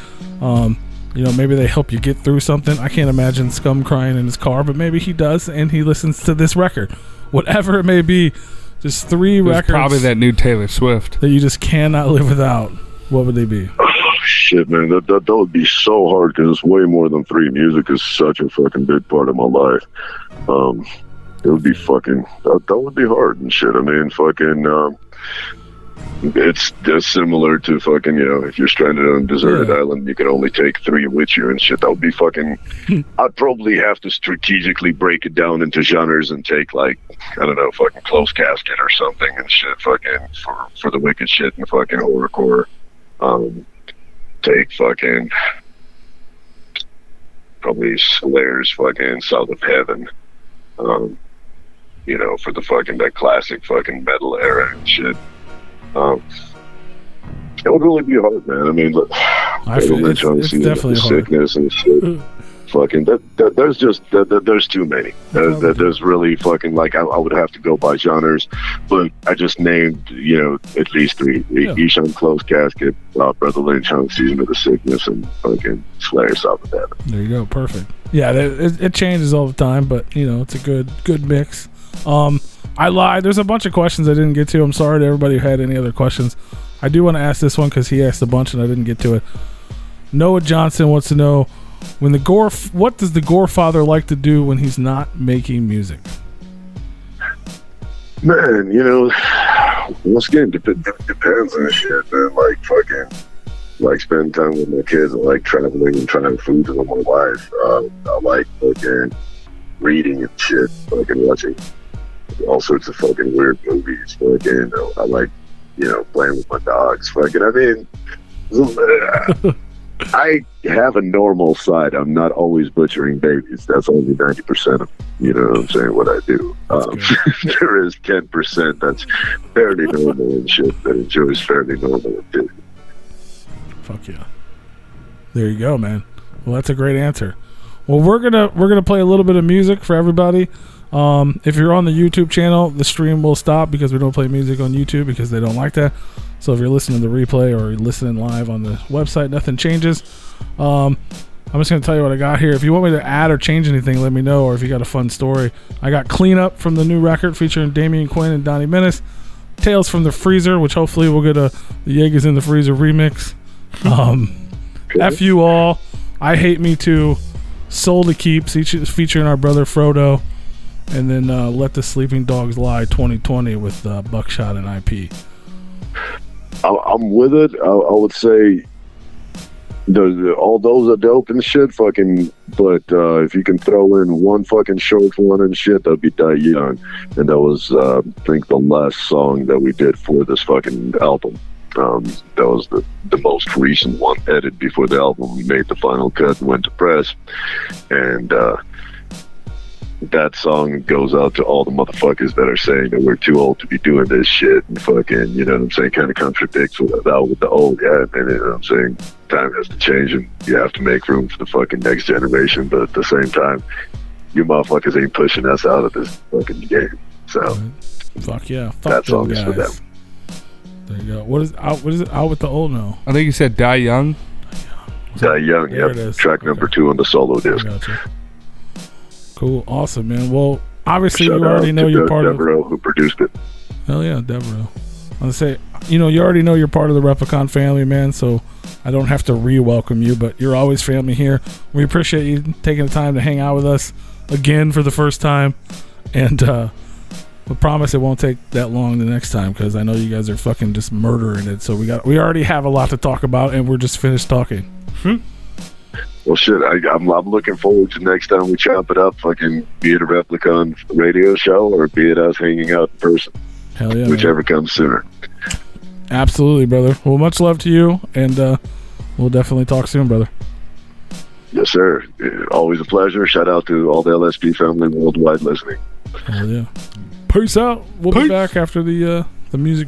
You know, maybe they help you get through something. I can't imagine Scum crying in his car, but maybe he does, and he listens to this record. Whatever it may be, just 3 records. Probably that new Taylor Swift. That you just cannot live without. What would they be? Oh, shit, man. That would be so hard because it's way more than 3. Music is such a fucking big part of my life. It would be fucking... That would be hard and shit. I mean, fucking... It's similar to fucking, you know, if you're stranded on a deserted island, you can only take 3 with you and shit. That would be fucking... I'd probably have to strategically break it down into genres and take, like, I don't know, fucking Close Casket or something and shit, fucking, for the wicked shit and fucking horrorcore. Take fucking... probably Slayer's fucking South of Heaven. You know, for the fucking, that classic fucking metal era and shit. It would really be hard, man. I mean, look, I feel it's definitely the hard. Sickness and shit. Fucking there's just there's too many. There's really fucking, like, I would have to go by genres, but I just named, you know, at least 3. Ishan Close Casket, Brother Lynch Hung Season of the Sickness, and fucking Slayer South of Heaven. There you go, perfect. Yeah, it changes all the time, but you know, it's a good mix. I lied. There's a bunch of questions I didn't get to. I'm sorry to everybody who had any other questions. I do want to ask this one because he asked a bunch and I didn't get to it. Noah Johnson wants to know, what does the Gore father like to do when he's not making music? Man, you know, once again, depends on shit, man. Like, fucking, like, spending time with my kids. I like traveling and trying food with my wife. I like fucking reading and shit, fucking watching all sorts of fucking weird movies. Fucking, I like, you know, playing with my dogs. Fucking, I mean, I have a normal side. I'm not always butchering babies. That's only 90% of, you know what I'm saying, what I do. There is 10% that's fairly normal and shit that enjoys fairly normal activity. Fuck yeah. There you go, man. Well, that's a great answer. Well, we're gonna play a little bit of music for everybody. If you're on the YouTube channel, the stream will stop because we don't play music on YouTube because they don't like that. So if you're listening to the replay or you're listening live on the website, nothing changes. I'm just going to tell you what I got here. If you want me to add or change anything, let me know. Or if you got a fun story, I got Clean Up from the new record featuring Damian Quinn and Donnie Menace. Tales from the Freezer, which hopefully we'll get the Jaegers in the Freezer remix. F You All, I Hate Me Too, Soul to Keep, featuring our brother Frodo. And then Let the Sleeping Dogs Lie 2020 with Buckshot and IP. I'm with it. I would say All those are dope and shit, fucking. But if you can throw in one fucking short one and shit, that'd be Die Young. And that was, I think, the last song that we did for this fucking album. That was the most recent one, edited before the album made the final cut and went to press. And that song goes out to all the motherfuckers that are saying that we're too old to be doing this shit and fucking, you know what I'm saying, kind of contradicts with the old guy. And you know what I'm saying, time has to change and you have to make room for the fucking next generation. But at the same time, you motherfuckers ain't pushing us out of this fucking game. So, fuck yeah, fuck that song is for them. There you go. What is it out with the old now? I think you said Die Young. Die Young, There yep. it is. Track number 2 on the solo disc. Gotcha. Cool, awesome, man. Well, obviously Shout you already out know to you're part Devereaux, who produced it. Hell yeah, Devereaux. I was gonna say, you know, you already know you're part of the Replicon family, man. So I don't have to re-welcome you, but you're always family here. We appreciate you taking the time to hang out with us again for the first time, and we promise it won't take that long the next time because I know you guys are fucking just murdering it. So we already have a lot to talk about, and we're just finished talking. Well, shit, I'm looking forward to next time we chop it up, fucking be it a Replicon radio show or be it us hanging out in person. Hell yeah, whichever comes sooner. Absolutely, brother. Well, much love to you, and we'll definitely talk soon, brother. Yes, sir. Always a pleasure. Shout out to all the LSP family worldwide listening. Hell yeah. Peace out. We'll be back after the music.